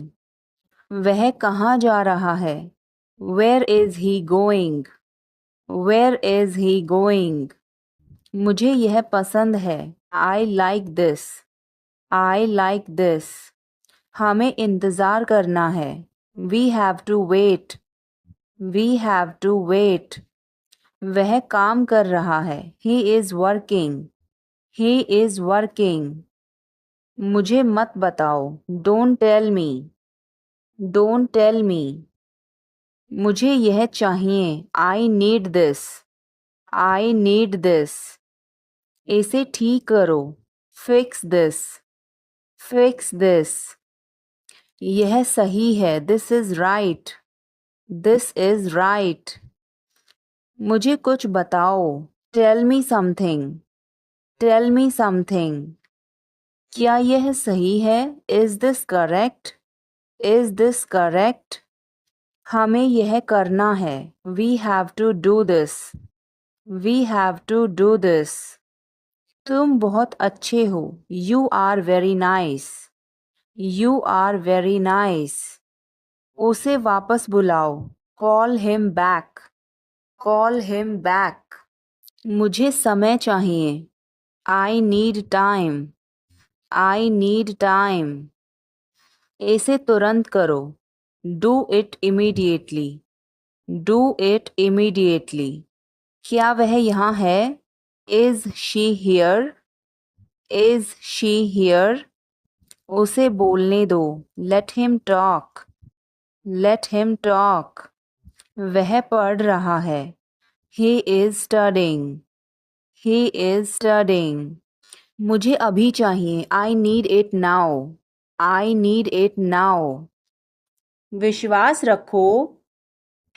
वह कहाँ जा रहा है? Where is he going? Where is he going? मुझे यह पसंद है. I like this. I like this. हमें इंतज़ार करना है. We have to wait. We have to wait. वह काम कर रहा है. He is working. He is working. मुझे मत बताओ. Don't tell me. Don't tell me. मुझे यह चाहिए. I need this. I need this. इसे ठीक करो. Fix this. Fix this. यह सही है. This is right. This is right. मुझे कुछ बताओ. Tell me something. Tell me something. क्या यह सही है? Is this correct? Is this correct? हमें यह करना है. We have to do this. We have to do this. तुम बहुत अच्छे हो. You are very nice. You are very nice. उसे वापस बुलाओ. Call him back. Call him back. मुझे समय चाहिए. I need time. I need time. इसे तुरंत करो. Do it immediately. Do it immediately. क्या वह यहाँ है? Is she here? Is she here? उसे बोलने दो. Let him talk. Let him talk. वह पढ़ रहा है. He is studying. He is studying. मुझे अभी चाहिए. I need it now. I need it now. विश्वास रखो.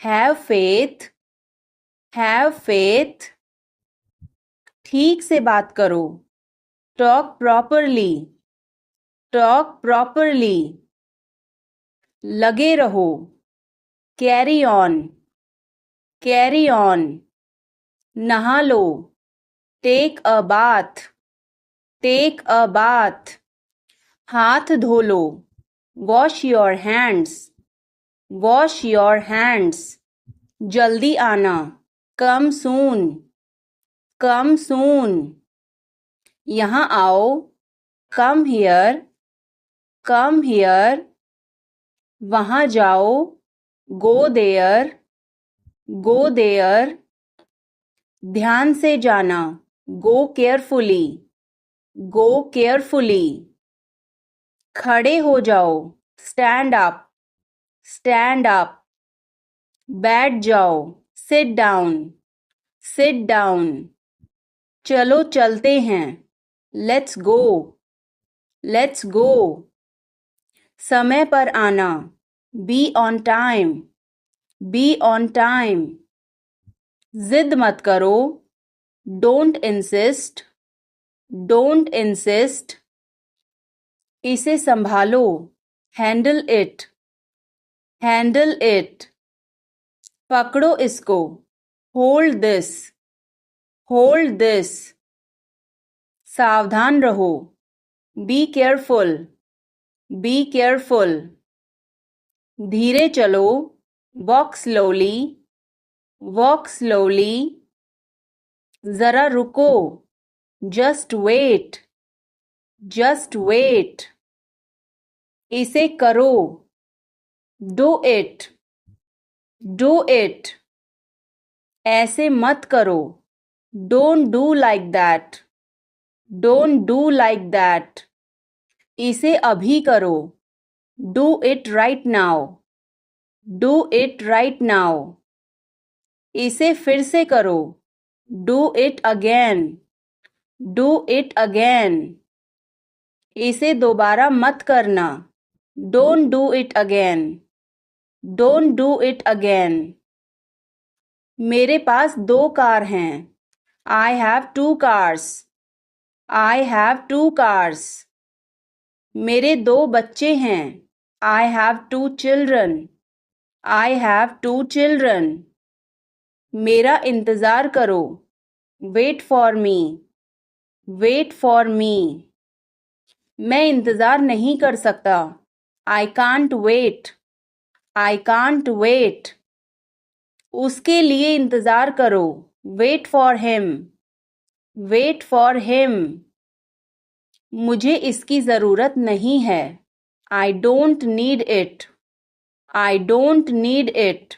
Have faith. Have faith. ठीक से बात करो. Talk properly. Talk properly. लगे रहो. Carry on. Carry on. नहा लो. Take a bath. Take a bath. हाथ धो लो. Wash your hands. Wash your hands. जल्दी आना. Come soon. Come soon. यहाँ आओ. Come here. Come here. वहाँ जाओ. Go there. Go there. ध्यान से जाना. Go carefully. Go carefully. खड़े हो जाओ. Stand up. Stand up. बैठ जाओ. Sit down. Sit down. चलो चलते हैं. Let's go. Let's go. समय पर आना. Be on time. Be on time. जिद मत करो. Don't insist. Don't insist. इसे संभालो. Handle it. Handle it. पकड़ो इसको. Hold this. Hold this. सावधान रहो. Be careful. Be careful. धीरे चलो. Walk slowly. Walk slowly. जरा रुको. Just wait. Just wait. इसे करो. Do it. Do it. ऐसे मत करो. Don't do like that. Don't do like that. इसे अभी करो. Do it right now. Do it right now. इसे फिर से करो. Do it again. Do it again. इसे दोबारा मत करना. Don't do it again. Don't do it again. मेरे पास 2 कार हैं. I have 2 cars. I have 2 cars. मेरे 2 बच्चे हैं. I have 2 children. I have 2 children. मेरा इंतज़ार करो. Wait for me. Wait for me. मैं इंतज़ार नहीं कर सकता. I can't wait. I can't wait. उसके लिए इंतज़ार करो. Wait for him. Wait for him. मुझे इसकी ज़रूरत नहीं है. I don't need it. I don't need it.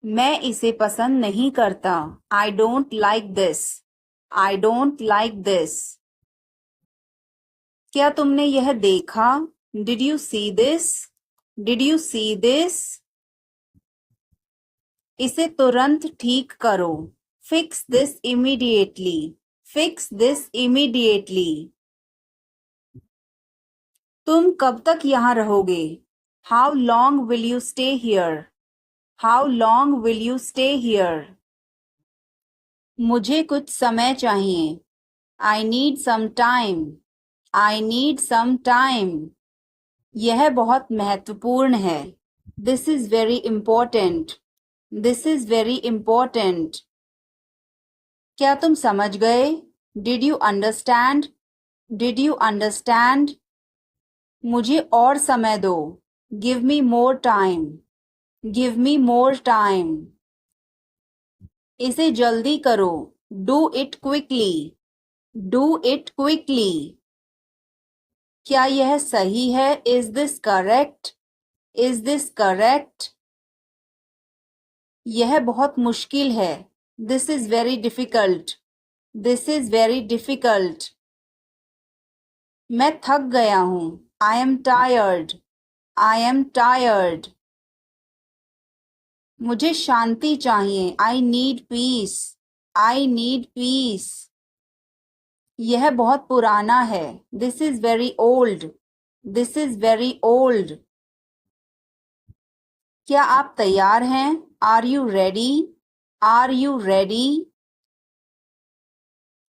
मैं इसे पसंद नहीं करता. I don't like this. I don't like this. क्या तुमने यह देखा? Did you see this? Did you see this? इसे तुरंत ठीक करो. Fix this immediately. Fix this immediately. तुम कब तक यहाँ रहोगे? How long will you stay here? How long will you stay here? मुझे कुछ समय चाहिए. I need some time. I need some time. यह बहुत महत्वपूर्ण है. This is very important. This is very important. क्या तुम समझ गए? Did you understand? Did you understand? मुझे और समय दो. Give me more time. Give me more time. इसे जल्दी करो. Do it quickly. Do it quickly. क्या यह सही है? Is this correct? Is this correct? यह बहुत मुश्किल है. This is very difficult. This is very difficult. मैं थक गया हूँ. I am tired. I am tired. मुझे शांति चाहिए. I need peace. I need peace. यह बहुत पुराना है. This is very old. This is very old. क्या आप तैयार हैं? Are you ready? Are you ready?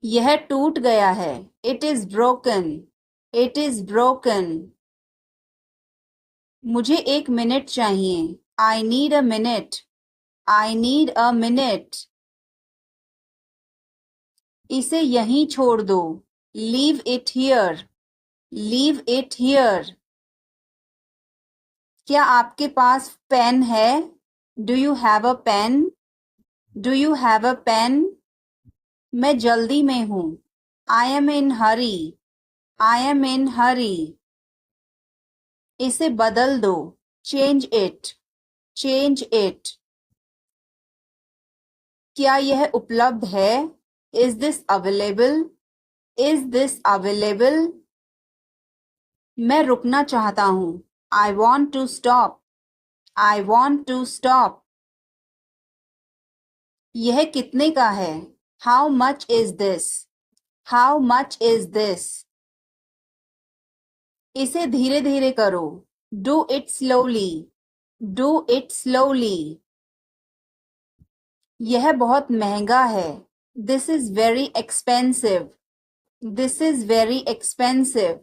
यह टूट गया है. It is broken. It is broken. मुझे 1 मिनट चाहिए. I need a minute. I need a minute. इसे यहीं छोड़ दो. Leave it here. Leave it here. क्या आपके पास पेन है? Do you have a pen? Do you have a pen? मैं जल्दी में हूँ. I am in hurry. I am in hurry. इसे बदल दो. Change it. Change it. क्या यह उपलब्ध है? Is this available? Is this available? मैं रुकना चाहता हूँ. I want to stop. I want to stop. यह कितने का है? How much is this? How much is this? इसे धीरे धीरे करो. Do it slowly. Do it slowly. यह बहुत महंगा है. This is very expensive. This is very expensive.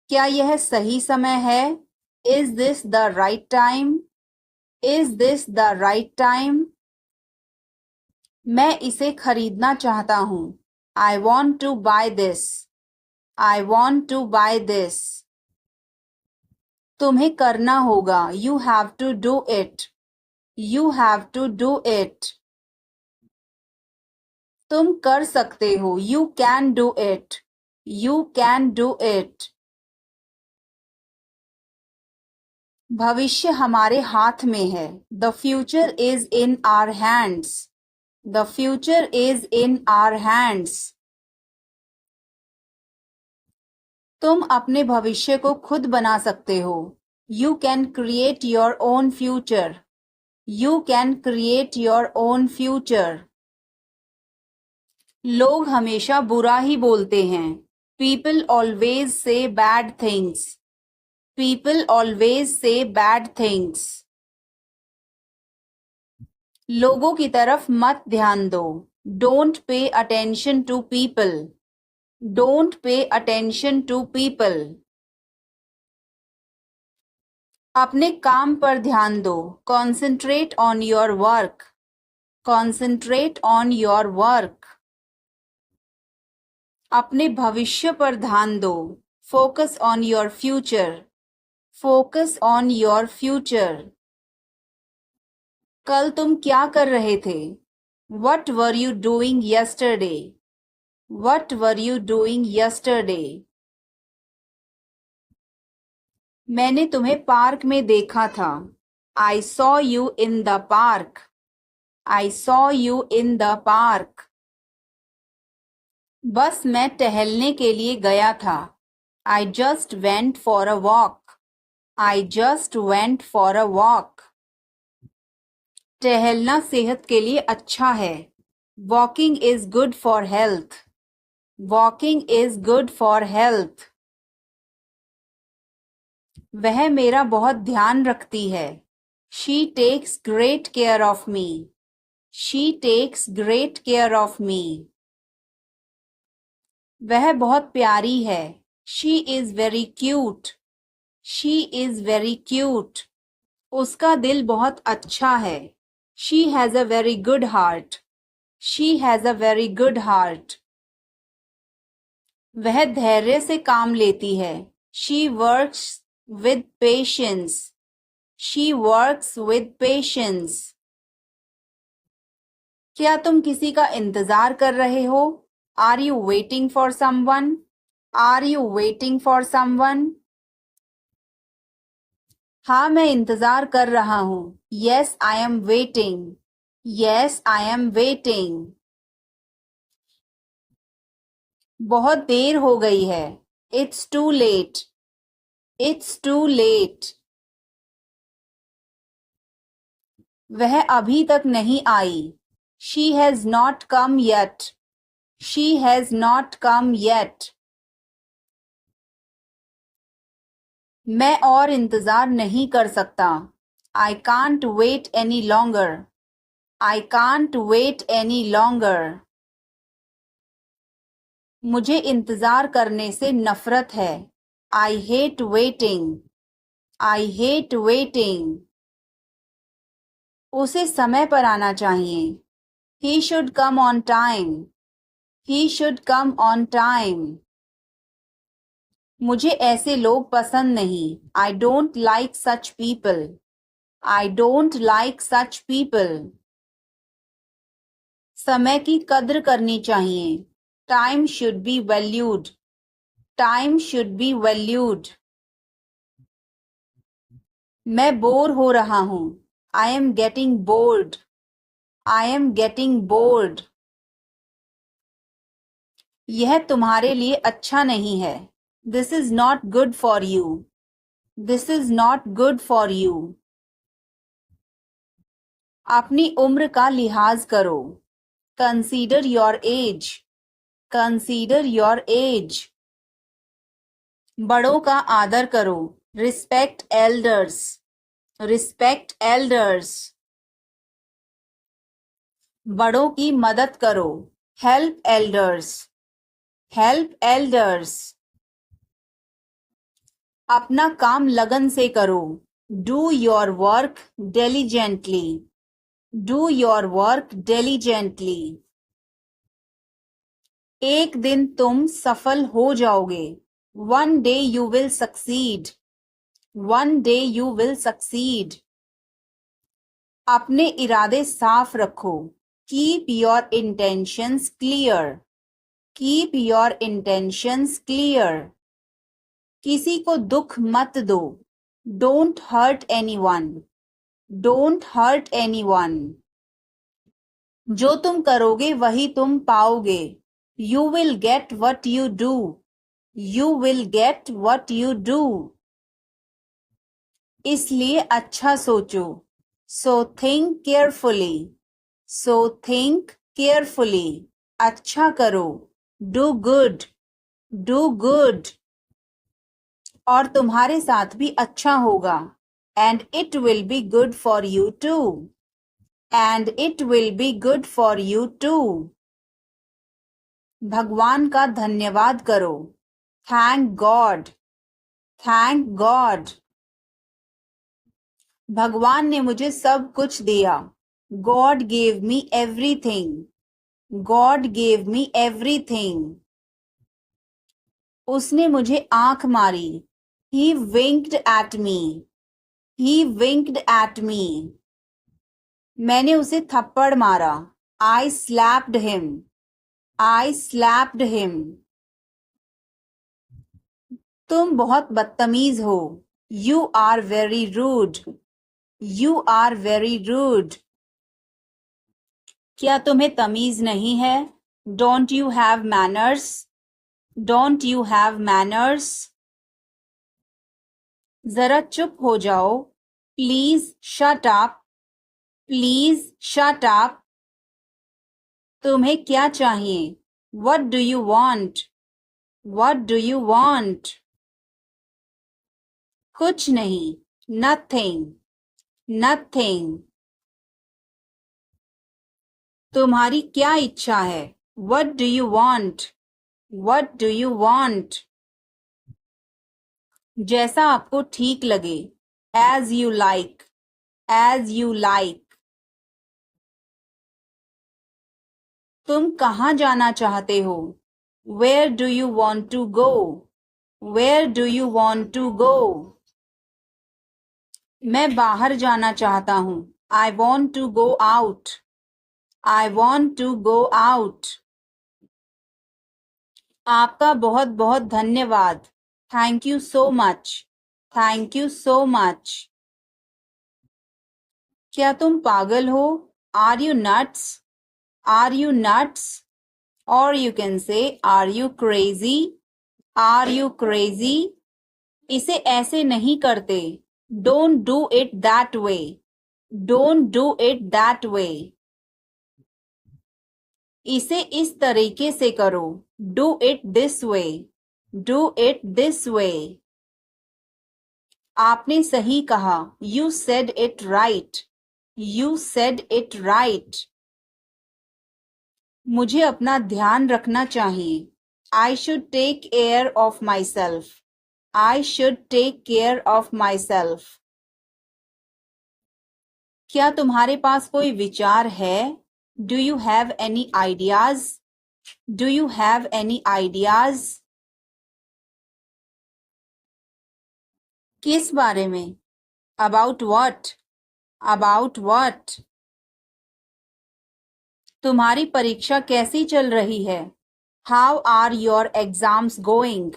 क्या यह सही समय है? Is this the right time? Is this the right time? मैं इसे खरीदना चाहता हूँ. I want to buy this. I want to buy this. तुम्हें करना होगा. You have to do it. You have to do it. तुम कर सकते हो. You can do it. You can do it. भविष्य हमारे हाथ में है. The future is in our hands. The future is in our hands. तुम अपने भविष्य को खुद बना सकते हो. You can create your own future. You can create your own future. लोग हमेशा बुरा ही बोलते हैं. People always say bad things. People always say bad things. लोगों की तरफ मत ध्यान दो. Don't pay attention to people. Don't pay attention to people. अपने काम पर ध्यान दो. Concentrate on your work. Concentrate on your work. अपने भविष्य पर ध्यान दो. Focus on your future. Focus on your future. कल तुम क्या कर रहे थे? What were you doing yesterday? What were you doing yesterday? मैंने तुम्हें पार्क में देखा था. I saw you in the park. I saw you in the park. बस मैं टहलने के लिए गया था. I just went for a walk. I just went for a walk. टहलना सेहत के लिए अच्छा है. Walking is good for health. Walking is good for health. वह मेरा बहुत ध्यान रखती है. She takes great care of me. She takes great care of me. वह बहुत प्यारी है. She is very cute. She is very cute. उसका दिल बहुत अच्छा है. She has a very good heart. She has a very good heart. वह धैर्य से काम लेती है. She works with patience. She works with patience. क्या तुम किसी का इंतजार कर रहे हो? Are you waiting for someone? Are you waiting for someone? हाँ, मैं इंतजार कर रहा हूँ. Yes, I am waiting. Yes, I am waiting. बहुत देर हो गई है. It's too late. It's too late. वह अभी तक नहीं आई. She has not come yet. She has not come yet. मैं और इंतजार नहीं कर सकता. I can't wait any longer. I can't wait any longer. मुझे इंतजार करने से नफरत है. I hate waiting. I hate waiting. उसे समय पर आना चाहिए. He should come on time. He should come on time. मुझे ऐसे लोग पसंद नहीं. I don't like such people. I don't like such people. समय की कद्र करनी चाहिए. Time should be valued. Time should be valued. मैं बोर हो रहा हूँ. I am getting bored. I am getting bored. यह तुम्हारे लिए अच्छा नहीं है. This is not good for you. This is not good for you. अपनी उम्र का लिहाज करो. Consider your age. Consider your age. बड़ों का आदर करो. Respect elders. Respect elders. बड़ों की मदद करो. Help elders. Help elders. अपना काम लगन से करो. Do your work diligently. Do your work diligently. एक दिन तुम सफल हो जाओगे. One day you will succeed. One day you will succeed. अपने इरादे साफ रखो. Keep your intentions clear. Keep your intentions clear. किसी को दुख मत दो. Don't hurt anyone. Don't hurt anyone. जो तुम करोगे वही तुम पाओगे. You will get what you do. You will get what you do. इसलिए अच्छा सोचो. So think carefully. So think carefully. अच्छा करो. Do good. Do good. और तुम्हारे साथ भी अच्छा होगा. And it will be good for you too. and it will be good for you too. भगवान का धन्यवाद करो. Thank God. Thank God. भगवान ने मुझे सब कुछ दिया. God gave me everything. God gave me everything. उसने मुझे आंख मारी. He winked at me. He winked at me. मैंने उसे थप्पड़ मारा. I slapped him. I slapped him. तुम बहुत बदतमीज हो. You are very rude. You are very rude. क्या तुम्हें तमीज नहीं है? Don't you have manners? Don't you have manners? जरा चुप हो जाओ. Please shut up. Please shut up. तुम्हें क्या चाहिए? What do you want? What do you want? कुछ नहीं. Nothing. Nothing. तुम्हारी क्या इच्छा है? What do you want? What do you want? जैसा आपको ठीक लगे. As you like. As you like. तुम कहाँ जाना चाहते हो? Where do you want to go? Where do you want to go? मैं बाहर जाना चाहता हूँ. I want to go out. I want to go out. आपका बहुत बहुत धन्यवाद. Thank you so much. Thank you so much. क्या तुम पागल हो? Are you nuts? Are you nuts? Or you can say, are you crazy? Are you crazy? इसे ऐसे नहीं करते. Don't do it that way. Don't do it that way. इसे इस तरीके से करो. Do it this way. Do it this way. आपने सही कहा. You said it right. You said it right. मुझे अपना ध्यान रखना चाहिए. I should take care of myself. I should take care of myself. क्या तुम्हारे पास कोई विचार है? Do you have any ideas? Do you have any ideas? किस बारे में? About what? About what? तुम्हारी परीक्षा कैसी चल रही है? How are your exams going?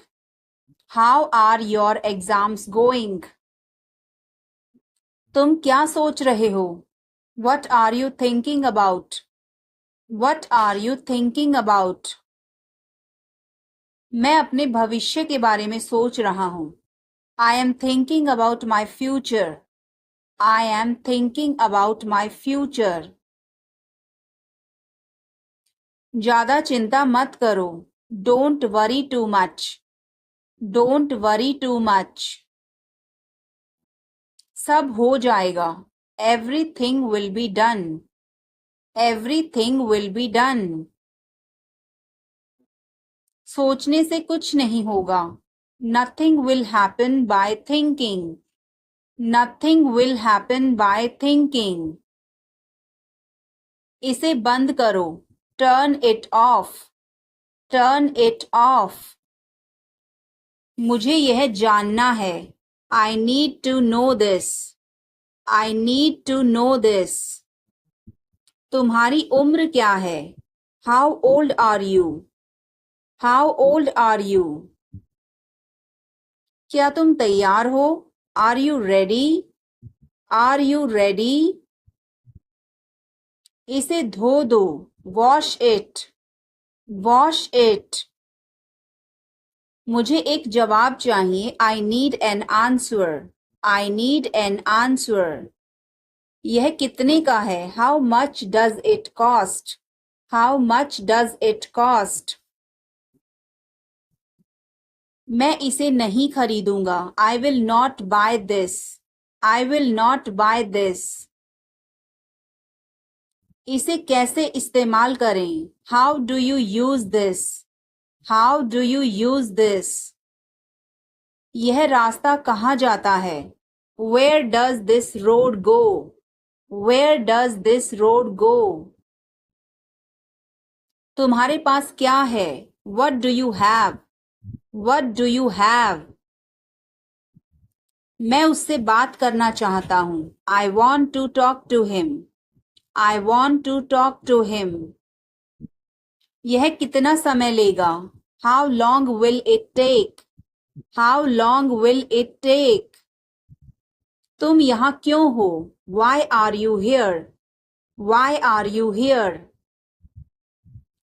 How are your exams going? तुम क्या सोच रहे हो? What are you thinking about? What are you thinking about? मैं अपने भविष्य के बारे में सोच रहा हूँ. I am thinking about my future. I am thinking about my future. ज़्यादा चिंता मत करो. Don't worry too much. Don't worry too much. सब हो जाएगा. Everything will be done. Everything will be done. सोचने से कुछ नहीं होगा. Nothing will happen by thinking. Nothing will happen by thinking. इसे बंद करो. Turn it off. Turn it off. मुझे यह जानना है. I need to know this. I need to know this. तुम्हारी उम्र क्या है? How old are you? How old are you? क्या तुम तैयार हो? Are you ready? Are you ready? इसे धो दो. Wash it. Wash it. मुझे एक जवाब चाहिए. I need an answer. I need an answer. यह कितने का है? How much does it cost? How much does it cost? मैं इसे नहीं खरीदूंगा. I will not buy this. I will not buy this. इसे कैसे इस्तेमाल करें? How do you use this? How do you use this? यह रास्ता कहाँ जाता है? Where does this road go? Where does this road go? तुम्हारे पास क्या है? What do you have? What do you have? मैं उससे बात करना चाहता हूँ। I want to talk to him. I want to talk to him. यह कितना समय लेगा? How long will it take? How long will it take? तुम यहाँ क्यों हो? Why are you here? Why are you here?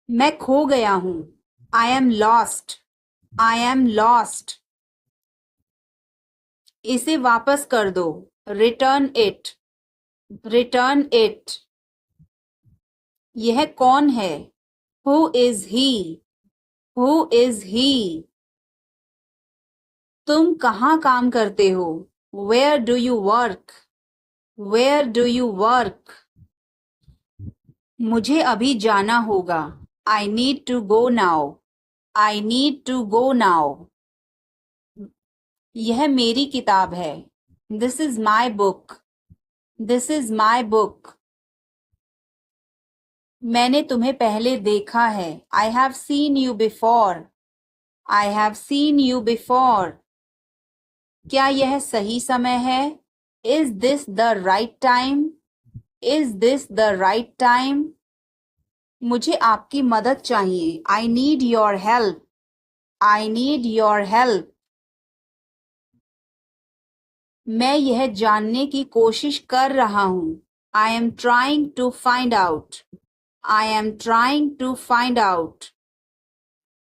मैं खो गया हूँ। I am lost. I am lost. इसे वापस कर दो। Return it. Return it. यह कौन है? Who is he? Who is he? तुम कहाँ काम करते हो? Where do you work? Where do you work? मुझे अभी जाना होगा। I need to go now. I need to go now. यह मेरी किताब है। This is my book. This is my book. मैंने तुम्हें पहले देखा है। I have seen you before. I have seen you before. क्या यह सही समय है? Is this the right time? Is this the right time? मुझे आपकी मदद चाहिए। I need your help. I need your help. मैं यह जानने की कोशिश कर रहा हूँ। I am trying to find out. I am trying to find out.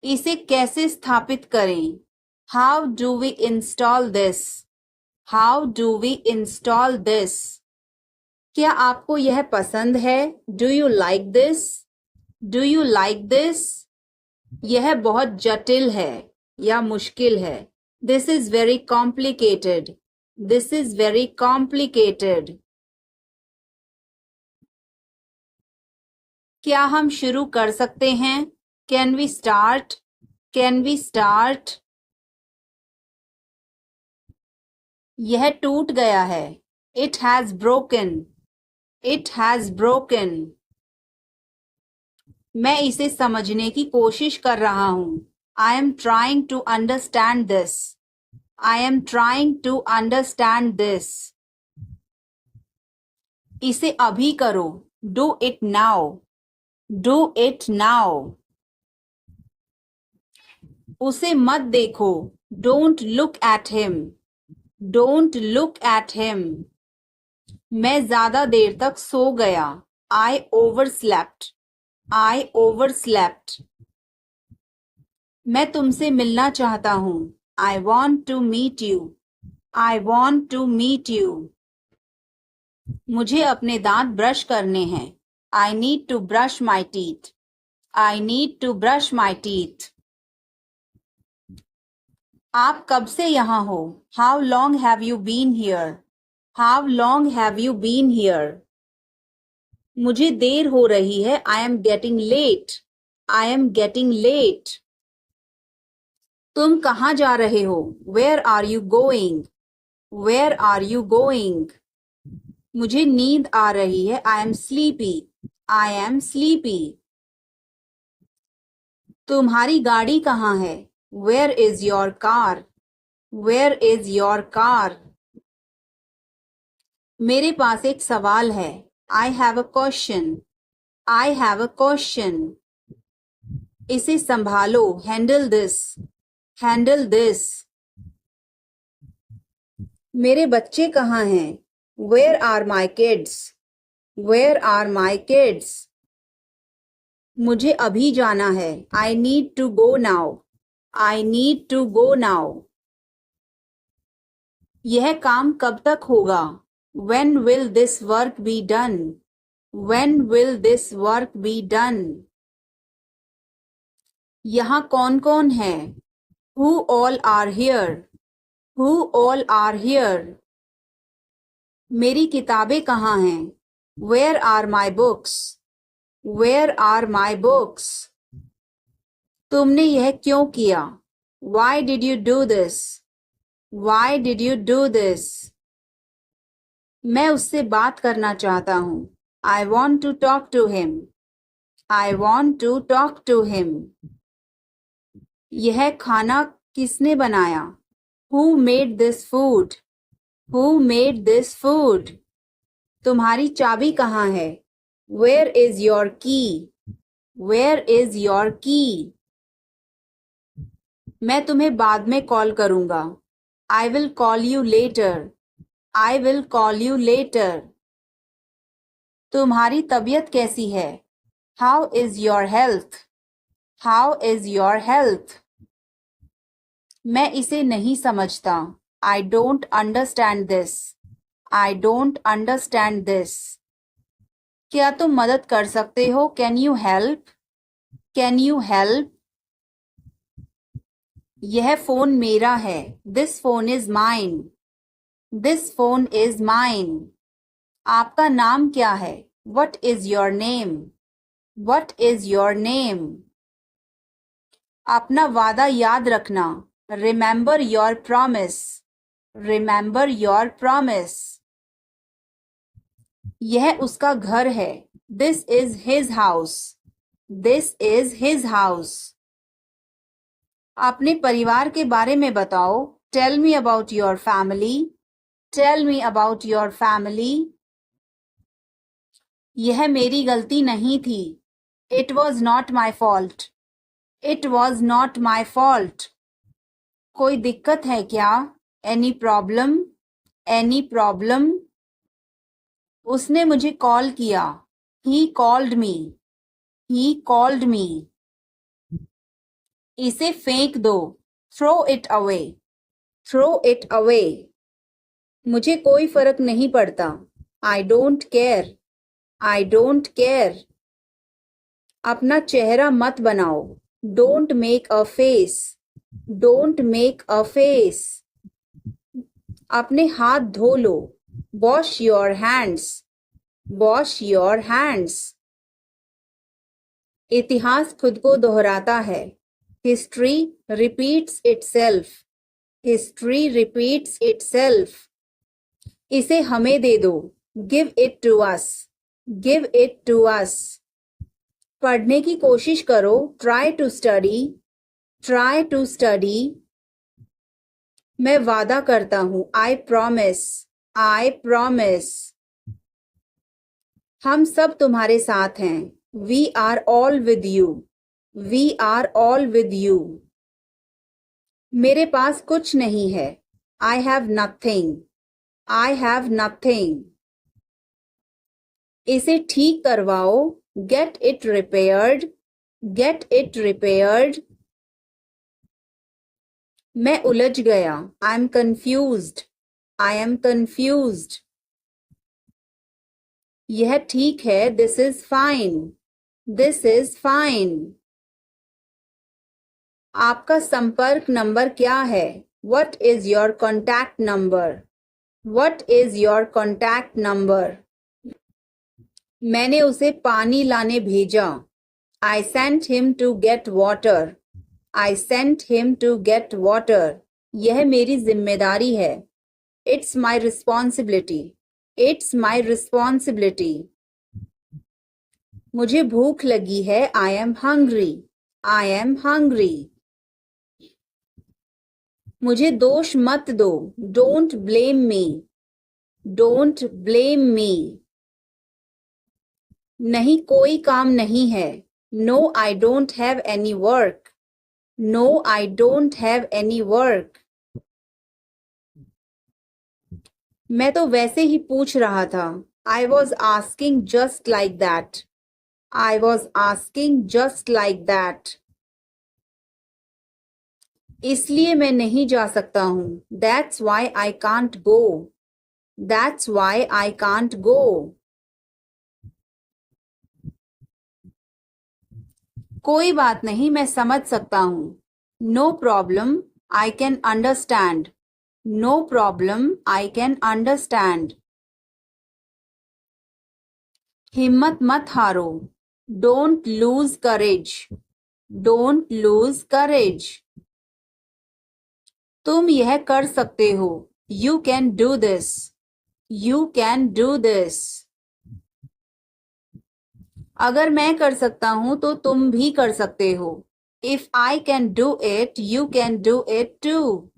इसे कैसे स्थापित करें? How do we install this? How do we install this? क्या आपको यह पसंद है? Do you like this? Do you like this? यह बहुत जटिल है या मुश्किल है। This is very complicated. This is very complicated. क्या हम शुरू कर सकते हैं? Can we start? Can we start? यह टूट गया है। It has broken. It has broken. मैं इसे समझने की कोशिश कर रहा हूँ। I am trying to understand this. I am trying to understand this. इसे अभी करो। Do it now. Do it now. उसे मत देखो। Don't look at him. Don't look at him. मैं ज्यादा देर तक सो गया। आई ओवरस्लेप्ट। आई ओवरस्लेप्ट। मैं तुमसे मिलना चाहता हूँ। I want to meet you. I want to meet you. मुझे अपने दांत ब्रश करने हैं। I need to brush my teeth. I need to brush my teeth. आप कब से यहाँ हो? How long have you been here? How long have you been here? मुझे देर हो रही है। I am getting late. I am getting late. तुम कहाँ जा रहे हो? Where are you going? Where are you going? मुझे नींद आ रही है। I am sleepy. I am sleepy. तुम्हारी गाड़ी कहाँ है? Where is your car? Where is your car? मेरे पास एक सवाल है। I have a question. I have a question. इसे संभालो। Handle this. Handle this. मेरे बच्चे कहाँ हैं? Where are my kids? Where are my kids? मुझे अभी जाना है। I need to go now. I need to go now. यह काम कब तक होगा? When will this work be done? When will this work be done? यहाँ कौन कौन है? Who all are here? Who all are here? मेरी किताबें कहाँ हैं? Where are my books? Where are my books? तुमने यह क्यों किया? Why did you do this? Why did you do this? मैं उससे बात करना चाहता हूँ. I want to talk to him. I want to talk to him. यह खाना किसने बनाया? Who made this food? Who made this food? तुम्हारी चाबी कहाँ है? Where is your key? Where is your key? मैं तुम्हें बाद में कॉल करूँगा. I will call you later. I will call you later. तुम्हारी तबीयत कैसी है? How is your health? How is your health? मैं इसे नहीं समझता. I don't understand this. I don't understand this. क्या तुम मदद कर सकते हो? Can you help? Can you help? यह फोन मेरा है. This phone is mine. This phone is mine. आपका नाम क्या है? What is your name? What is your name? अपना वादा याद रखना. Remember your promise. Remember your promise. यह उसका घर है. This is his house. This is his house. अपने परिवार के बारे में बताओ. Tell me about your family. Tell me about your family. यह मेरी गलती नहीं थी. It was not my fault. It was not my fault. कोई दिक्कत है क्या? Any problem? Any problem? उसने मुझे कॉल किया. He called me. He called me. इसे फेंक दो. Throw it away. Throw it away. मुझे कोई फर्क नहीं पड़ता. I don't care. I don't care. अपना चेहरा मत बनाओ. Don't make a face. Don't make a face. अपने हाथ धो लो. Wash your hands. Wash your hands. इतिहास खुद को दोहराता है. History repeats itself. History repeats itself. इसे हमें दे दो. Give it to us. Give it to us. पढ़ने की कोशिश करो. Try to study. Try to study. मैं वादा करता हूँ. I promise. I promise. हम सब तुम्हारे साथ हैं. We are all with you. We are all with you. मेरे पास कुछ नहीं है. I have nothing. I have nothing. इसे ठीक करवाओ. Get it repaired. Get it repaired. मैं उलझ गया. I am confused. I am confused. यह ठीक है. This is fine. This is fine. आपका संपर्क नंबर क्या है? What is your contact number? What is your contact number? मैंने उसे पानी लाने भेजा. I sent him to get water. I sent him to get water. यह मेरी जिम्मेदारी है. It's my responsibility. It's my responsibility. मुझे भूख लगी है. I am hungry. I am hungry. मुझे दोष मत दो. Don't blame me. Don't blame me. नहीं, कोई काम नहीं है. No, I don't have any work. No, I don't have any work. मैं तो वैसे ही पूछ रहा था. I was asking just like that. I was asking just like that. इसलिए मैं नहीं जा सकता हूँ. That's why I can't go. That's why I can't go. कोई बात नहीं, मैं समझ सकता हूँ. No problem, I can understand. No problem, I can understand. हिम्मत मत हारो. Don't lose courage. Don't lose courage. तुम यह कर सकते हो. You can do this. You can do this. अगर मैं कर सकता हूं तो तुम भी कर सकते हो. If I can do it, you can do it too.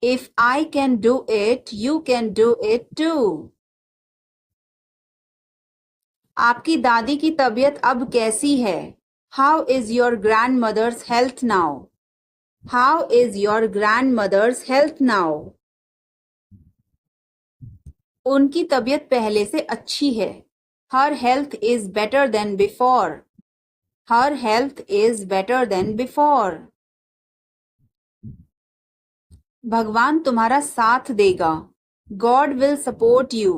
If I can do it, you can do it too. आपकी दादी की तबीयत अब कैसी है? How is your grandmother's health now? How is your grandmother's health now? उनकी तबीयत पहले से अच्छी है. Her health is better than before. Her health is better than before. भगवान तुम्हारा साथ देगा. God will support you.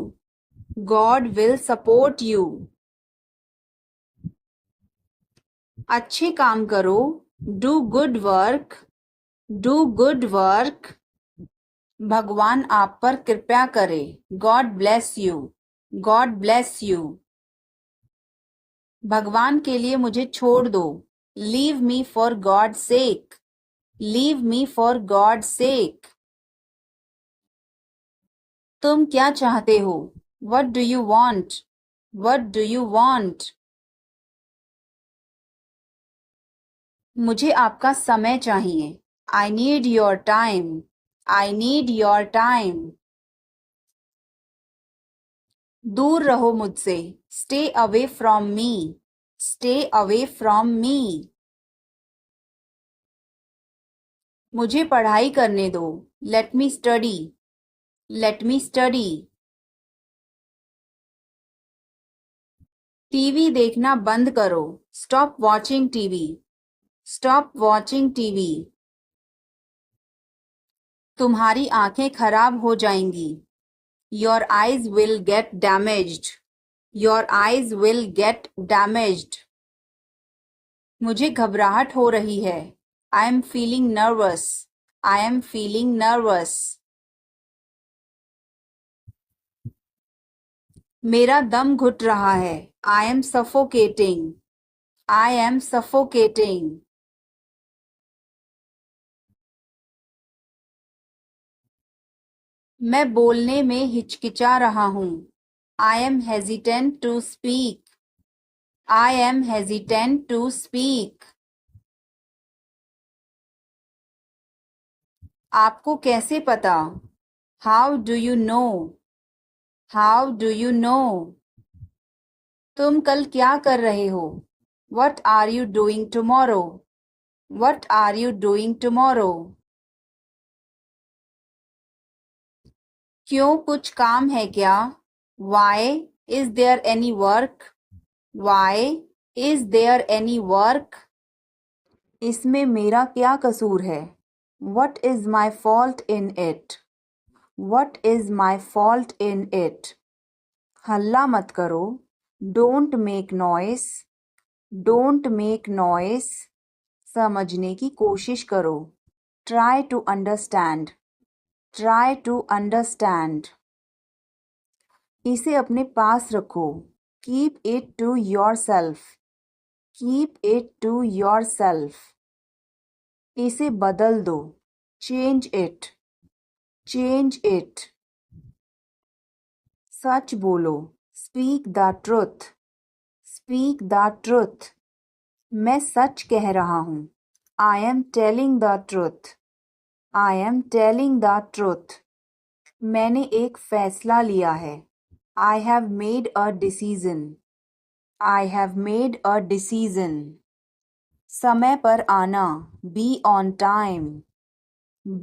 God will support you. अच्छे काम करो. Do good work. Do good work. भगवान आप पर कृपया करे. God bless you. God bless you. भगवान के लिए मुझे छोड़ दो. Leave me for God's sake. Leave me for God's sake. तुम क्या चाहते हो? What do you want? What do you want? मुझे आपका समय चाहिए. I need your time. I need your time. दूर रहो मुझसे. Stay away from me. Stay away from me. मुझे पढ़ाई करने दो. Let me study. Let me study. TV देखना बंद करो. Stop watching TV. Stop watching TV. तुम्हारी आंखें खराब हो जाएंगी. Your eyes will get damaged. Your eyes will get damaged. मुझे घबराहट हो रही है. I am feeling nervous. I am feeling nervous. मेरा दम घुट रहा है. I am suffocating. I am suffocating. मैं बोलने में हिचकिचा रहा हूँ. I am hesitant to speak. I am hesitant to speak. आपको कैसे पता? How do you know? How do you know? तुम कल क्या कर रहे हो? What are you doing tomorrow? What are you doing tomorrow? क्यों कुछ काम है क्या? Why is there any work? Why is there any work? इसमें मेरा क्या कसूर है? What is my fault in it? What is my fault in it? हल्ला मत करो. Don't make noise. Don't make noise. समझने की कोशिश करो. Try to understand. Try to understand. इसे अपने पास रखो. Keep it to yourself. Keep it to yourself. इसे बदल दो. Change it. Change it. सच बोलो. Speak the truth. Speak the truth. मैं सच कह रहा हूँ. I am telling the truth. I am telling the truth. मैंने एक फैसला लिया है. I have made a decision. I have made a decision. समय पर आना. Be on time.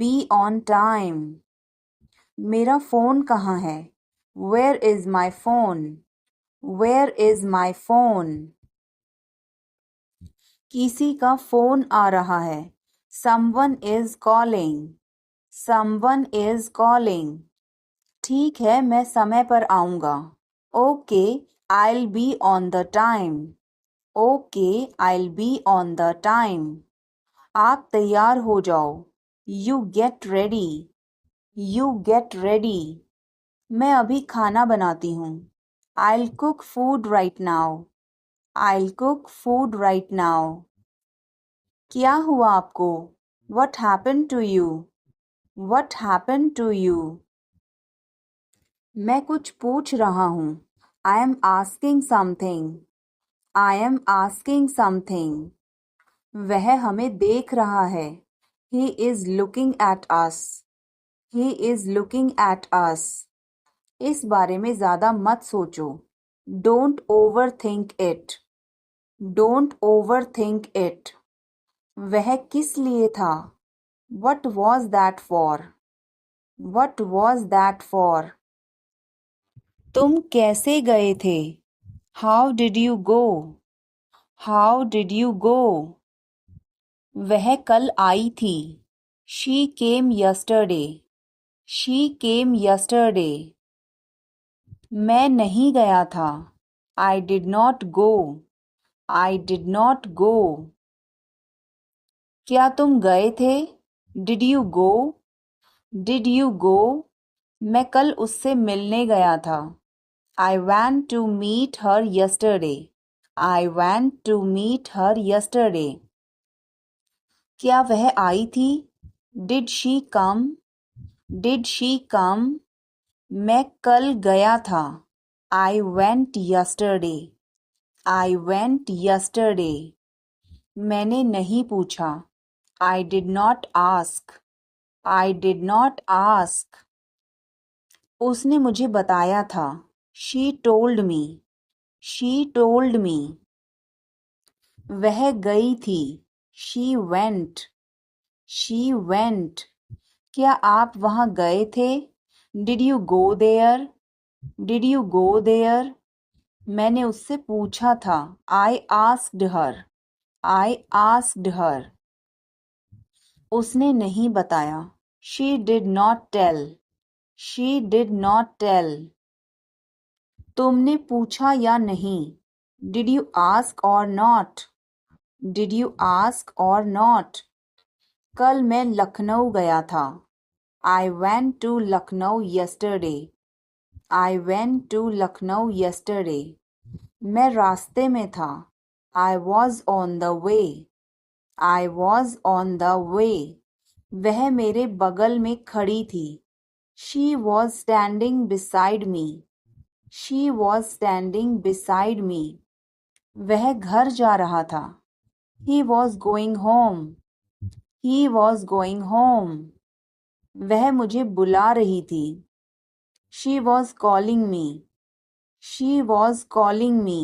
Be on time. मेरा फ़ोन कहाँ है? Where is my phone? Where is my phone? किसी का फ़ोन आ रहा है. Someone is calling. Someone is calling. ठीक है, मैं समय पर आऊँगा. Okay, I'll be on the time. Okay, I'll be on the time. आप तैयार हो जाओ. You get ready. You get ready. मैं अभी खाना बनाती हूँ. I'll cook food right now. I'll cook food right now. क्या हुआ आपको? What happened to you? What happened to you? मैं कुछ पूछ रहा हूँ. I am asking something. I am asking something. वह हमें देख रहा है. He is looking at us. He is looking at us. इस बारे में ज़्यादा मत सोचो. Don't overthink it. Don't overthink it. वह किस लिए था? What was that for? What was that for? तुम कैसे गए थे? How did you go? How did you go? वह कल आई थी. She came yesterday. She came yesterday. मैं नहीं गया था. I did not go. I did not go. क्या तुम गए थे? Did you go? Did you go? मैं कल उससे मिलने गया था. I went to meet her yesterday. I went to meet her yesterday. क्या वह आई थी? Did she come? Did she come? मैं कल गया था. I went yesterday. I went yesterday. मैंने नहीं पूछा. I did not ask. I did not ask. उसने मुझे बताया था. She told me. She told me. वह गई थी. She went. She went. क्या आप वहाँ गए थे? Did you go there? Did you go there? मैंने उससे पूछा था. I asked her. I asked her. उसने नहीं बताया. She did not tell. She did not tell. तुमने पूछा या नहीं? Did you ask or not? Did you ask or not? कल मैं लखनऊ गया था. I went to Lucknow yesterday. I went to Lucknow yesterday. मैं रास्ते में था. I was on the way. I was on the way. वह मेरे बगल में खड़ी थी. She was standing beside me. She was standing beside me. वह घर जा रहा था. He was going home. He was going home. वह मुझे बुला रही थी. She was calling me. She was calling me.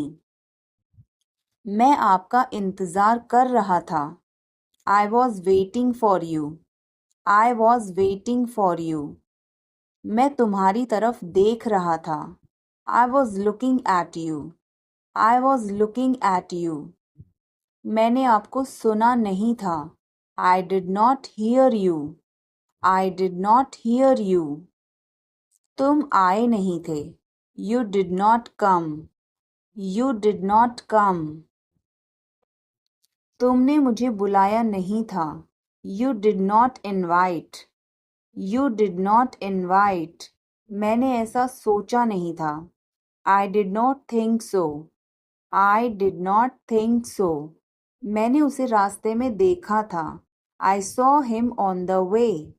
मैं आपका इंतज़ार कर रहा था. I was waiting for you. I was waiting for you. मैं तुम्हारी तरफ देख रहा था. I was looking at you. I was looking at you. मैंने आपको सुना नहीं था. I did not hear you. I did not hear you. तुम आए नहीं थे. You did not come. You did not come. तुमने मुझे बुलाया नहीं था. You did not invite. You did not invite. मैंने ऐसा सोचा नहीं था. I did not think so. I did not think so. मैंने उसे रास्ते में देखा था. I saw him on the way.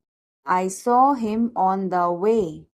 I saw him on the way.